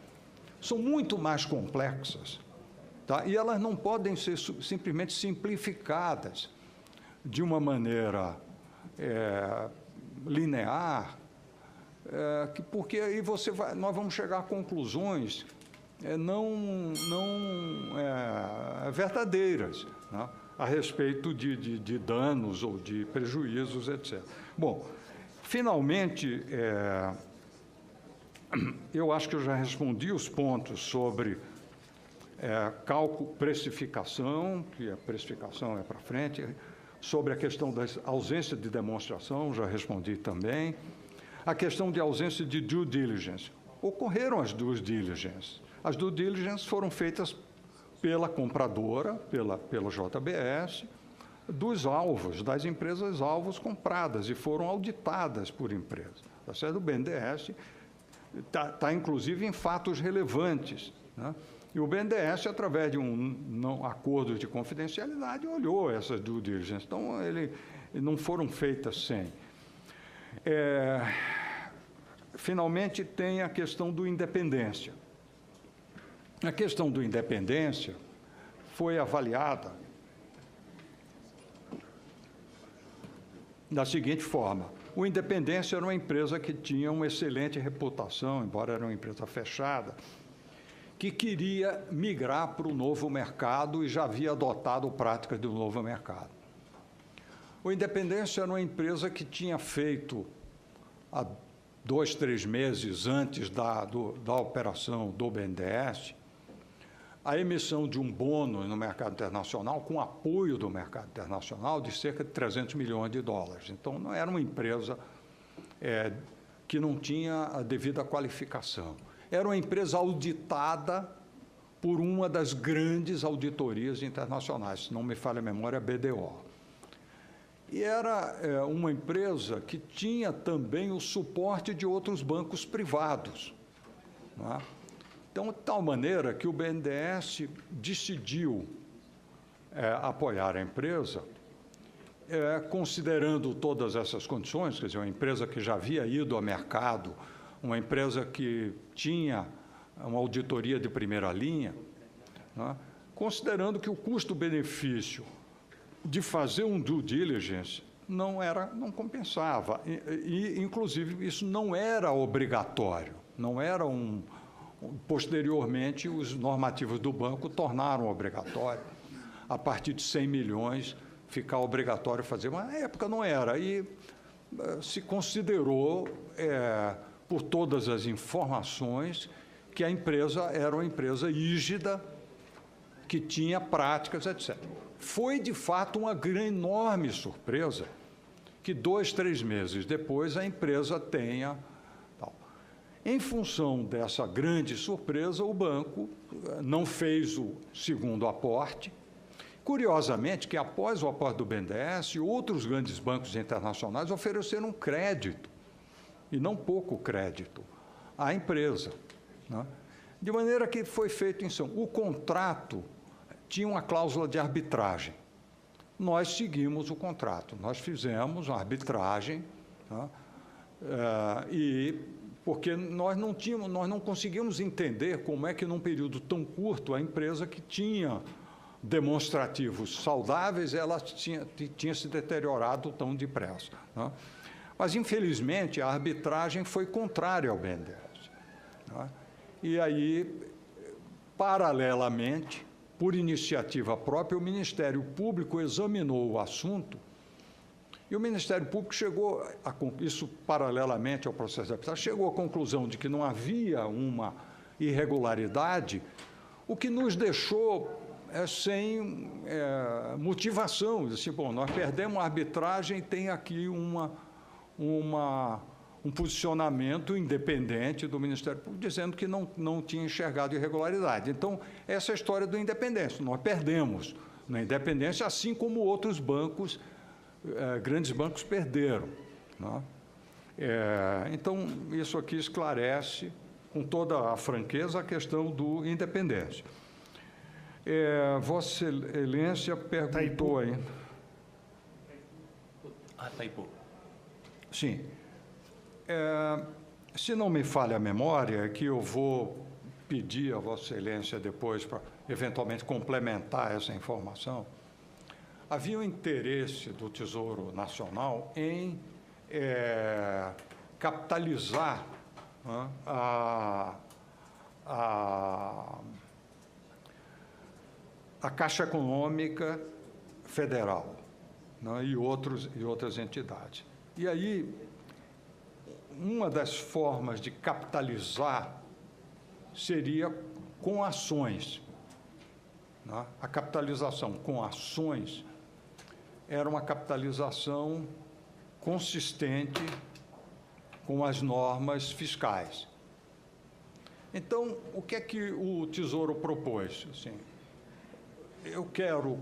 são muito mais complexas, tá? E elas não podem ser simplesmente simplificadas de uma maneira linear, porque aí nós vamos chegar a conclusões não verdadeiras, né, a respeito de danos ou de prejuízos, etc. Bom, finalmente, eu acho que eu já respondi os pontos sobre cálculo, precificação, que a precificação é para frente, sobre a questão da ausência de demonstração, já respondi também, a questão de ausência de due diligence. Ocorreram as due diligence. As due diligence foram feitas pela compradora, pela JBS, dos alvos, das empresas alvos compradas, e foram auditadas por empresas. Tá certo? O BNDES está, inclusive, em fatos relevantes, né? E o BNDES, através de um acordo de confidencialidade, olhou essas due diligence. Então, não foram feitas sem. Finalmente, tem a questão do independência. A questão do independência foi avaliada da seguinte forma: o Independência era uma empresa que tinha uma excelente reputação, embora era uma empresa fechada, que queria migrar para o novo mercado e já havia adotado práticas do novo mercado. O Independência era uma empresa que tinha feito, há 2, 3 meses antes da operação do BNDES, a emissão de um bônus no mercado internacional, com apoio do mercado internacional, de cerca de 300 milhões de dólares. Então, não era uma empresa que não tinha a devida qualificação. Era uma empresa auditada por uma das grandes auditorias internacionais, se não me falha a memória, a BDO. E era uma empresa que tinha também o suporte de outros bancos privados, não é? Então, de tal maneira que o BNDES decidiu apoiar a empresa, considerando todas essas condições, quer dizer, uma empresa que já havia ido ao mercado, uma empresa que tinha uma auditoria de primeira linha, né, considerando que o custo-benefício de fazer um due diligence não compensava, e inclusive, isso não era obrigatório, não era posteriormente, os normativos do banco tornaram obrigatório, a partir de 100 milhões, ficar obrigatório fazer, mas na época não era, e se considerou, por todas as informações, que a empresa era uma empresa rígida, que tinha práticas, etc. Foi, de fato, uma enorme surpresa que 2, 3 meses depois a empresa tenha... Em função dessa grande surpresa, o banco não fez o segundo aporte. Curiosamente, que após o aporte do BNDES, outros grandes bancos internacionais ofereceram crédito, e não pouco crédito, à empresa, né? De maneira que foi feito em São. O contrato tinha uma cláusula de arbitragem. Nós seguimos o contrato, nós fizemos uma arbitragem, né? Porque nós não conseguimos entender como é que, num período tão curto, a empresa que tinha demonstrativos saudáveis, ela tinha se deteriorado tão depressa, né? Mas, infelizmente, a arbitragem foi contrária ao BNDES, né? E aí, paralelamente, por iniciativa própria, o Ministério Público examinou o assunto e o Ministério Público chegou, isso paralelamente ao processo de arbitragem, chegou à conclusão de que não havia uma irregularidade, o que nos deixou sem motivação. Assim, bom, nós perdemos a arbitragem, tem aqui um posicionamento independente do Ministério Público dizendo que não tinha enxergado irregularidade. Então, essa é a história do Independência. Nós perdemos na Independência, assim como outros bancos, grandes bancos perderam, né? Então, isso aqui esclarece com toda a franqueza a questão do Independência. Vossa Excelência perguntou ainda. Itaipu. Sim. Se não me falha a memória, que eu vou pedir a Vossa Excelência depois para eventualmente complementar essa informação, havia um interesse do Tesouro Nacional em capitalizar, né, a Caixa Econômica Federal, né, e outras entidades. E aí, uma das formas de capitalizar seria com ações, né? A capitalização com ações era uma capitalização consistente com as normas fiscais. Então, o que é que o Tesouro propôs? Assim, eu quero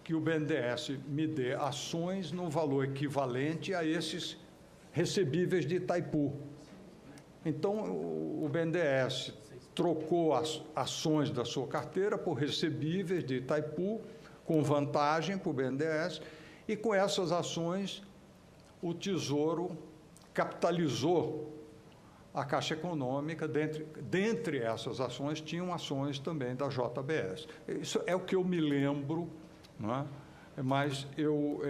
que o BNDES me dê ações no valor equivalente a esses recebíveis de Itaipu. Então, o BNDES trocou as ações da sua carteira por recebíveis de Itaipu, com vantagem para o BNDES, e com essas ações o Tesouro capitalizou a Caixa Econômica. Dentre essas ações, tinham ações também da JBS. Isso é o que eu me lembro, não é? Mas eu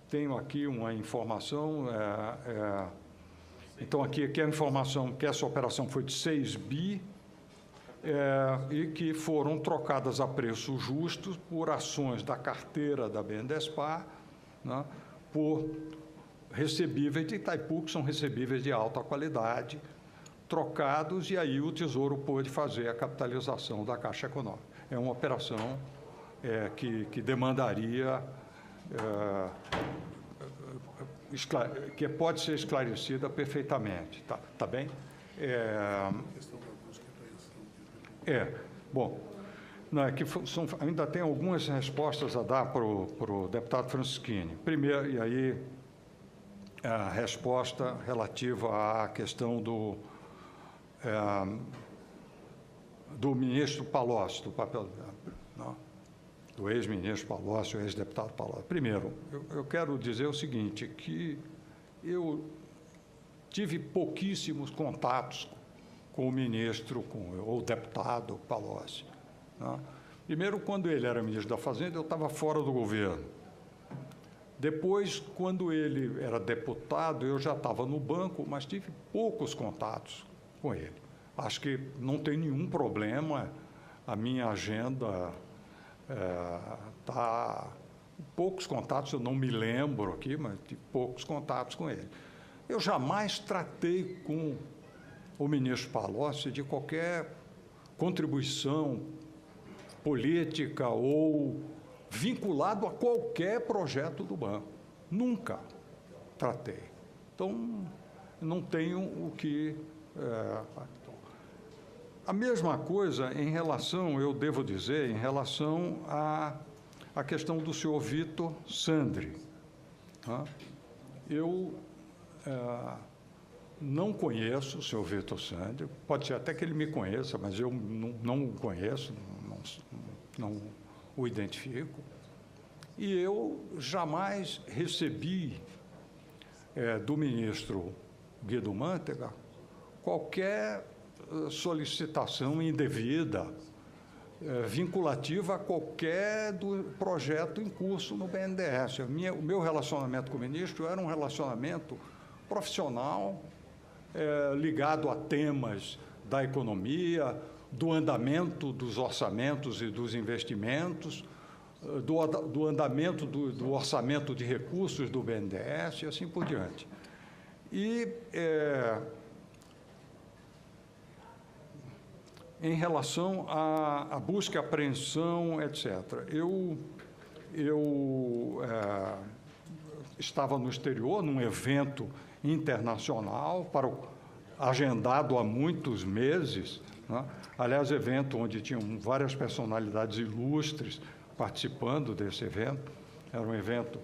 tenho aqui uma informação, então aqui a informação que essa operação foi de 6 bi e que foram trocadas a preço justo por ações da carteira da BNDESPar, né, por recebíveis de Itaipu, que são recebíveis de alta qualidade, trocados, e aí o Tesouro pôde fazer a capitalização da Caixa Econômica. É uma operação que demandaria, que pode ser esclarecida perfeitamente. Tá bem? Bom, não, é que ainda tem algumas respostas a dar para o deputado Francischini. Primeiro, e aí a resposta relativa à questão do ministro Palocci, do papel do ex-ministro Palocci, o ex-deputado Palocci. Primeiro, eu quero dizer o seguinte, que eu tive pouquíssimos contatos com o ministro, ou o deputado Palocci, né? Primeiro, quando ele era ministro da Fazenda, eu estava fora do governo. Depois, quando ele era deputado, eu já estava no banco, mas tive poucos contatos com ele. Acho que não tem nenhum problema, a minha agenda está... poucos contatos, eu não me lembro aqui, mas tive poucos contatos com ele. Eu jamais tratei com o ministro Palocci de qualquer contribuição política ou vinculado a qualquer projeto do banco. Nunca tratei. Então, não tenho o que... A mesma coisa em relação, eu devo dizer, em relação à questão do senhor Vitor Sandri. Tá? Eu não conheço o senhor Vitor Sandri, pode ser até que ele me conheça, mas eu não o conheço, não o identifico, e eu jamais recebi do ministro Guido Mantega qualquer solicitação indevida, vinculativa a qualquer projeto em curso no BNDES. O meu relacionamento com o ministro era um relacionamento profissional, ligado a temas da economia, do andamento dos orçamentos e dos investimentos, do andamento do orçamento de recursos do BNDES e assim por diante. E, em relação à busca e apreensão, etc., eu estava no exterior, num evento internacional, agendado há muitos meses, né? Aliás, evento onde tinham várias personalidades ilustres participando desse evento. Era um evento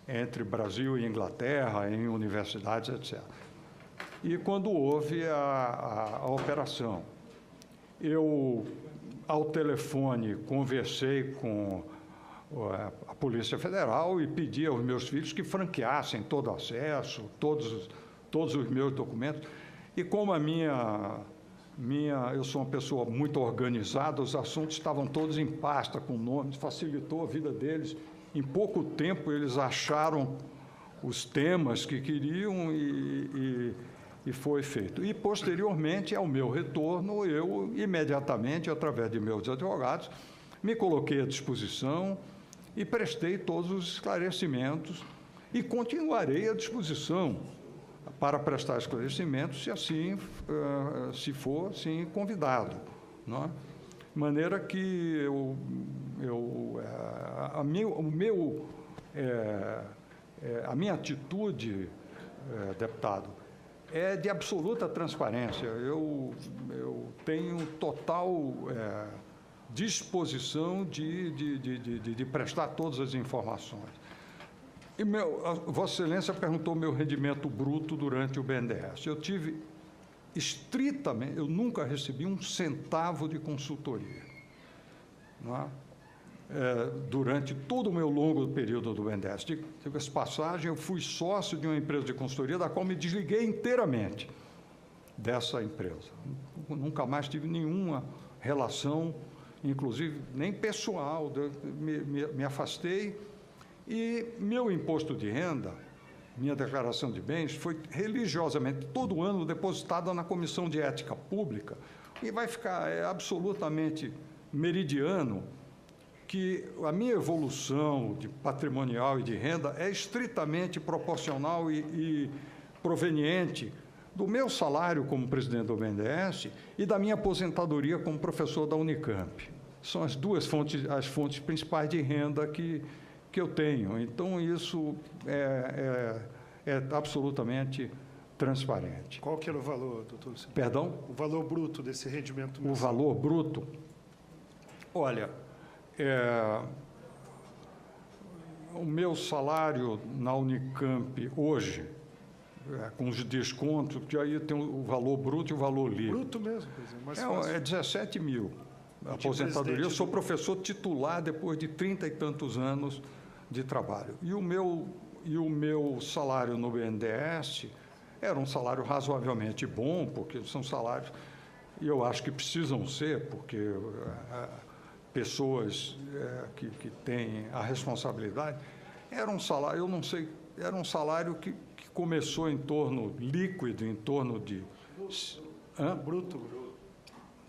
entre Brasil e Inglaterra, em universidades, etc. E quando houve a operação, eu, ao telefone, conversei com a Polícia Federal e pedi aos meus filhos que franqueassem todo o acesso, todos os meus documentos. E como eu sou uma pessoa muito organizada, os assuntos estavam todos em pasta, com nomes, facilitou a vida deles. Em pouco tempo, eles acharam os temas que queriam e foi feito. E, posteriormente, ao meu retorno, eu, imediatamente, através de meus advogados, me coloquei à disposição e prestei todos os esclarecimentos e continuarei à disposição para prestar esclarecimentos, se assim, se for, assim, convidado, não é? De maneira que a minha atitude, deputado, é de absoluta transparência. Eu tenho total disposição de prestar todas as informações. E Vossa Excelência perguntou o meu rendimento bruto durante o BNDES. Eu tive estritamente, eu nunca recebi um centavo de consultoria, não é? Durante todo o meu longo período do BNDES. Diga-se passagem, eu fui sócio de uma empresa de consultoria da qual me desliguei inteiramente dessa empresa. Nunca mais tive nenhuma relação, inclusive nem pessoal, me afastei. E meu imposto de renda, minha declaração de bens, foi religiosamente, todo ano, depositada na Comissão de Ética Pública, e vai ficar absolutamente meridiano que a minha evolução de patrimonial e de renda é estritamente proporcional e proveniente do meu salário como presidente do BNDES e da minha aposentadoria como professor da Unicamp. São as duas fontes, as fontes principais de renda que eu tenho. Então, isso é absolutamente transparente. Qual que era o valor, doutor Luciano? Perdão? O valor bruto desse rendimento mensal. O valor bruto? Olha, o meu salário na Unicamp hoje, com os descontos, que aí tem o valor bruto e o valor livre. Bruto mesmo, por exemplo, mais fácil. É 17 mil. A aposentadoria, eu sou professor titular depois de 30 e tantos anos de trabalho. E o meu salário no BNDES era um salário razoavelmente bom, porque são salários, e eu acho que precisam ser, porque pessoas que têm a responsabilidade, era um salário, eu não sei, era um salário que começou em torno, líquido, em torno de... Hã? Bruto.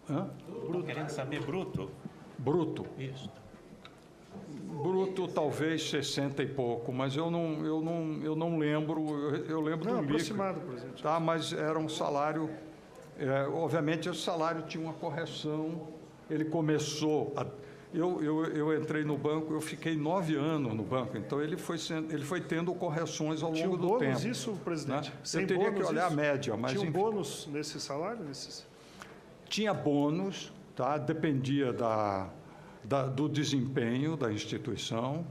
Hã? Bruto. Querendo saber bruto? Bruto. Isso. Bruto, talvez 60 e pouco, mas eu não lembro, eu lembro do líquido. Aproximado, por exemplo. Tá, mas era um salário, obviamente esse salário tinha uma correção, ele começou, eu entrei no banco, eu fiquei 9 anos no banco, então ele foi tendo correções ao longo do tempo. Tinha bônus isso, presidente? Né? Eu teria que olhar a média, mas... Tinha um bônus nesse salário? Tinha bônus, tá? Dependia do desempenho da instituição.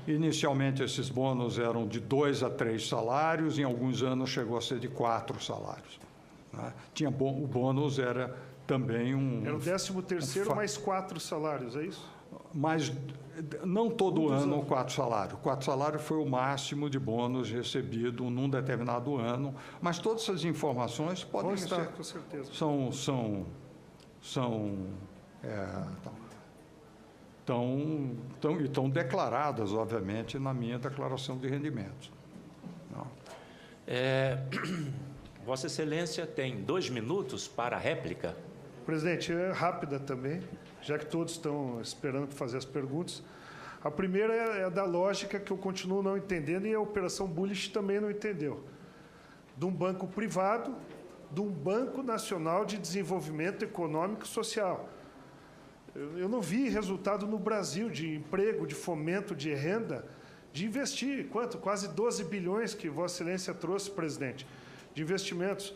Inicialmente, esses bônus eram de 2 a 3 salários, em alguns anos chegou a ser de 4 salários. Né? O bônus era também Era o 13º mais 4 salários, é isso? Mas não todo ano 4 salários. 4 salários foi o máximo de bônus recebido num determinado ano, mas todas essas informações podem estar... com certeza. Estão declaradas, obviamente, na minha declaração de rendimentos. Não. Vossa Excelência tem 2 minutos para a réplica. Presidente, é rápida também, já que todos estão esperando para fazer as perguntas. A primeira é da lógica que eu continuo não entendendo e a Operação Bullish também não entendeu. De um banco privado, de um Banco Nacional de Desenvolvimento Econômico e Social. Eu não vi resultado no Brasil de emprego, de fomento, de renda, de investir, quanto? Quase 12 bilhões que Vossa Excelência trouxe, presidente, de investimentos.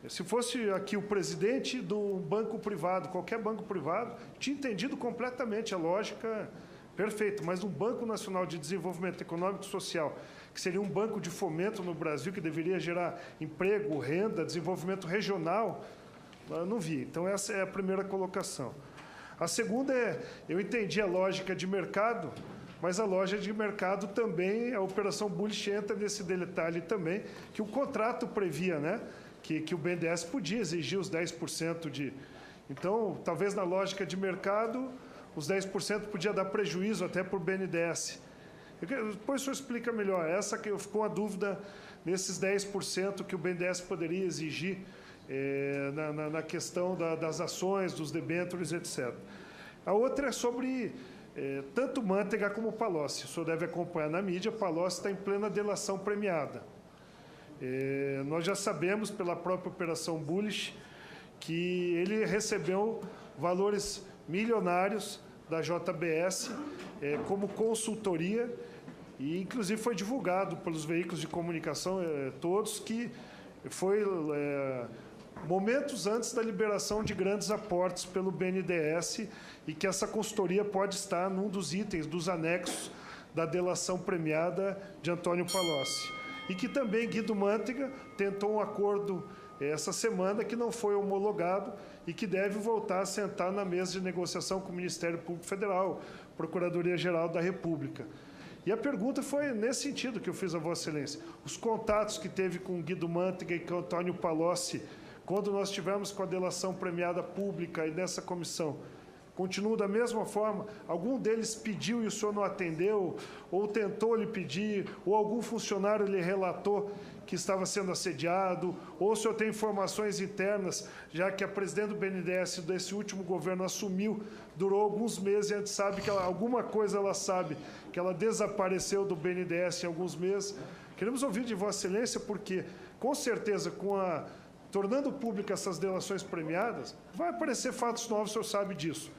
Se fosse aqui o presidente do banco privado, qualquer banco privado, tinha entendido completamente a lógica perfeita, mas um Banco Nacional de Desenvolvimento Econômico e Social, que seria um banco de fomento no Brasil, que deveria gerar emprego, renda, desenvolvimento regional, eu não vi. Então, essa é a primeira colocação. A segunda é, eu entendi a lógica de mercado, mas a lógica de mercado também, a Operação Bullish entra nesse detalhe também, que o contrato previa, né? Que o BNDES podia exigir os 10% de... Então, talvez na lógica de mercado, os 10% podia dar prejuízo até para o BNDES. Depois o senhor explica melhor. Essa que ficou a dúvida nesses 10% que o BNDES poderia exigir na questão das ações, dos debêntures, etc. A outra é sobre tanto Manteiga como Palocci. O senhor deve acompanhar na mídia, Palocci está em plena delação premiada. Nós já sabemos, pela própria Operação Bullish, que ele recebeu valores milionários da JBS como consultoria e, inclusive, foi divulgado pelos veículos de comunicação todos que foi momentos antes da liberação de grandes aportes pelo BNDES e que essa consultoria pode estar num dos itens, dos anexos da delação premiada de Antônio Palocci. E que também Guido Mantega tentou um acordo essa semana que não foi homologado e que deve voltar a sentar na mesa de negociação com o Ministério Público Federal, Procuradoria-Geral da República. E a pergunta foi nesse sentido que eu fiz a Vossa Excelência. Os contatos que teve com Guido Mantega e com Antônio Palocci, quando nós tivemos com a delação premiada pública e nessa comissão, continuam da mesma forma? Algum deles pediu e o senhor não atendeu? Ou tentou lhe pedir? Ou algum funcionário lhe relatou que estava sendo assediado? Ou o senhor tem informações internas, já que a presidente do BNDES desse último governo assumiu, durou alguns meses e a gente sabe que alguma coisa ela sabe, que ela desapareceu do BNDES em alguns meses. Queremos ouvir de Vossa Excelência, porque, com certeza, tornando pública essas delações premiadas, vai aparecer fatos novos, o senhor sabe disso.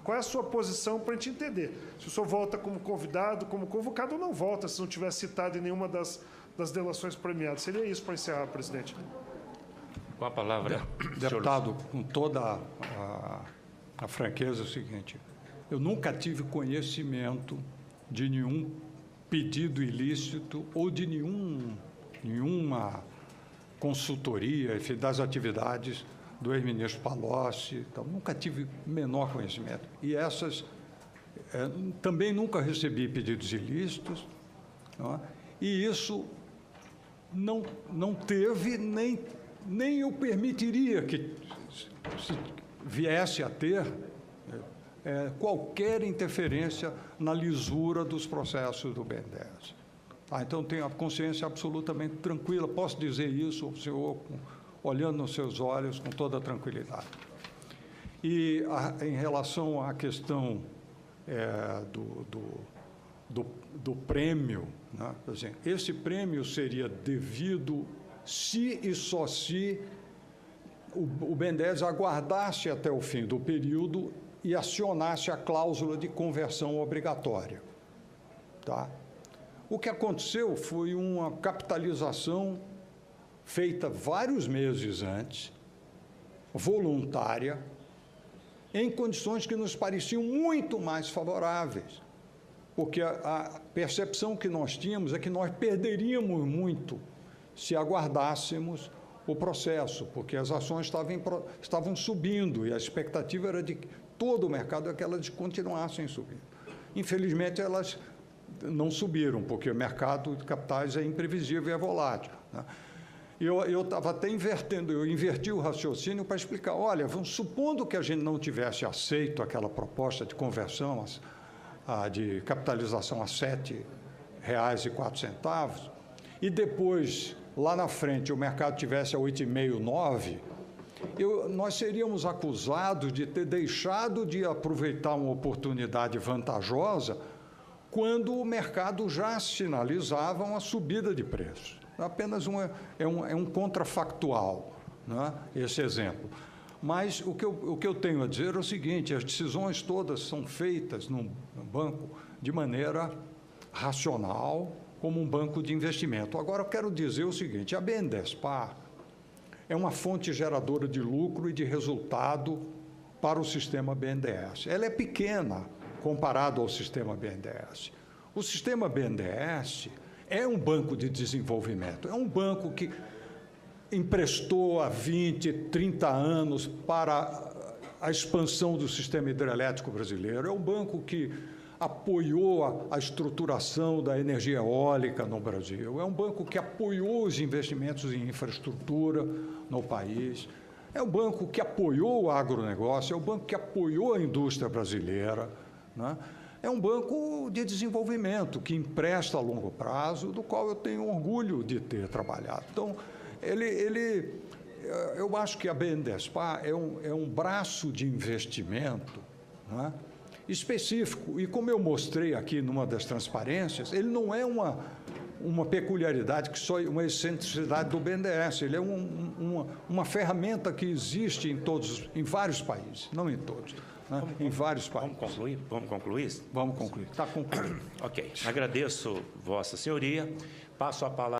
Qual é a sua posição para a gente entender? Se o senhor volta como convidado, como convocado, ou não volta, se não tiver citado em nenhuma das delações premiadas. Seria isso para encerrar, presidente. Com a palavra, deputado, com toda a franqueza, é o seguinte, eu nunca tive conhecimento de nenhum pedido ilícito ou de nenhuma consultoria, enfim, das atividades do ex-ministro Palocci, então, nunca tive menor conhecimento. E essas, também nunca recebi pedidos ilícitos, não é? E isso não teve, nem eu permitiria que se viesse a ter qualquer interferência na lisura dos processos do BNDES. Então, tenho a consciência absolutamente tranquila, posso dizer isso ao senhor, olhando nos seus olhos com toda a tranquilidade. E em relação à questão do prêmio, né? Assim, esse prêmio seria devido se e só se o BNDES aguardasse até o fim do período e acionasse a cláusula de conversão obrigatória. Tá? O que aconteceu foi uma capitalização feita vários meses antes, voluntária, em condições que nos pareciam muito mais favoráveis, porque a percepção que nós tínhamos é que nós perderíamos muito se aguardássemos o processo, porque as ações estavam subindo e a expectativa era de que todo o mercado é que elas continuassem subindo. Infelizmente, elas não subiram, porque o mercado de capitais é imprevisível e é volátil, né? Eu estava até invertendo, eu inverti o raciocínio para explicar, olha, supondo que a gente não tivesse aceito aquela proposta de conversão de capitalização a R$ 7,04, e depois, lá na frente, o mercado tivesse a 8,5, 9, nós seríamos acusados de ter deixado de aproveitar uma oportunidade vantajosa quando o mercado já sinalizava uma subida de preços. Apenas é um contrafactual, né, esse exemplo. Mas o que eu tenho a dizer é o seguinte: as decisões todas são feitas no banco de maneira racional, como um banco de investimento. Agora, eu quero dizer o seguinte: a BNDESPar é uma fonte geradora de lucro e de resultado para o sistema BNDES. Ela é pequena comparado ao sistema BNDES. O sistema BNDES é um banco de desenvolvimento, é um banco que emprestou há 20, 30 anos para a expansão do sistema hidrelétrico brasileiro, é um banco que apoiou a estruturação da energia eólica no Brasil, é um banco que apoiou os investimentos em infraestrutura no país, é um banco que apoiou o agronegócio, é um banco que apoiou a indústria brasileira, né? É um banco de desenvolvimento que empresta a longo prazo, do qual eu tenho orgulho de ter trabalhado. Então, eu acho que a BNDESPar é um braço de investimento, né, específico, e como eu mostrei aqui numa das transparências, ele não é uma peculiaridade, uma excentricidade do BNDES, ele é uma ferramenta que existe em vários países, não em todos, né, em vários países. Vamos concluir? Vamos concluir. Está concluído. Ok. Agradeço, Vossa Senhoria. Passo a palavra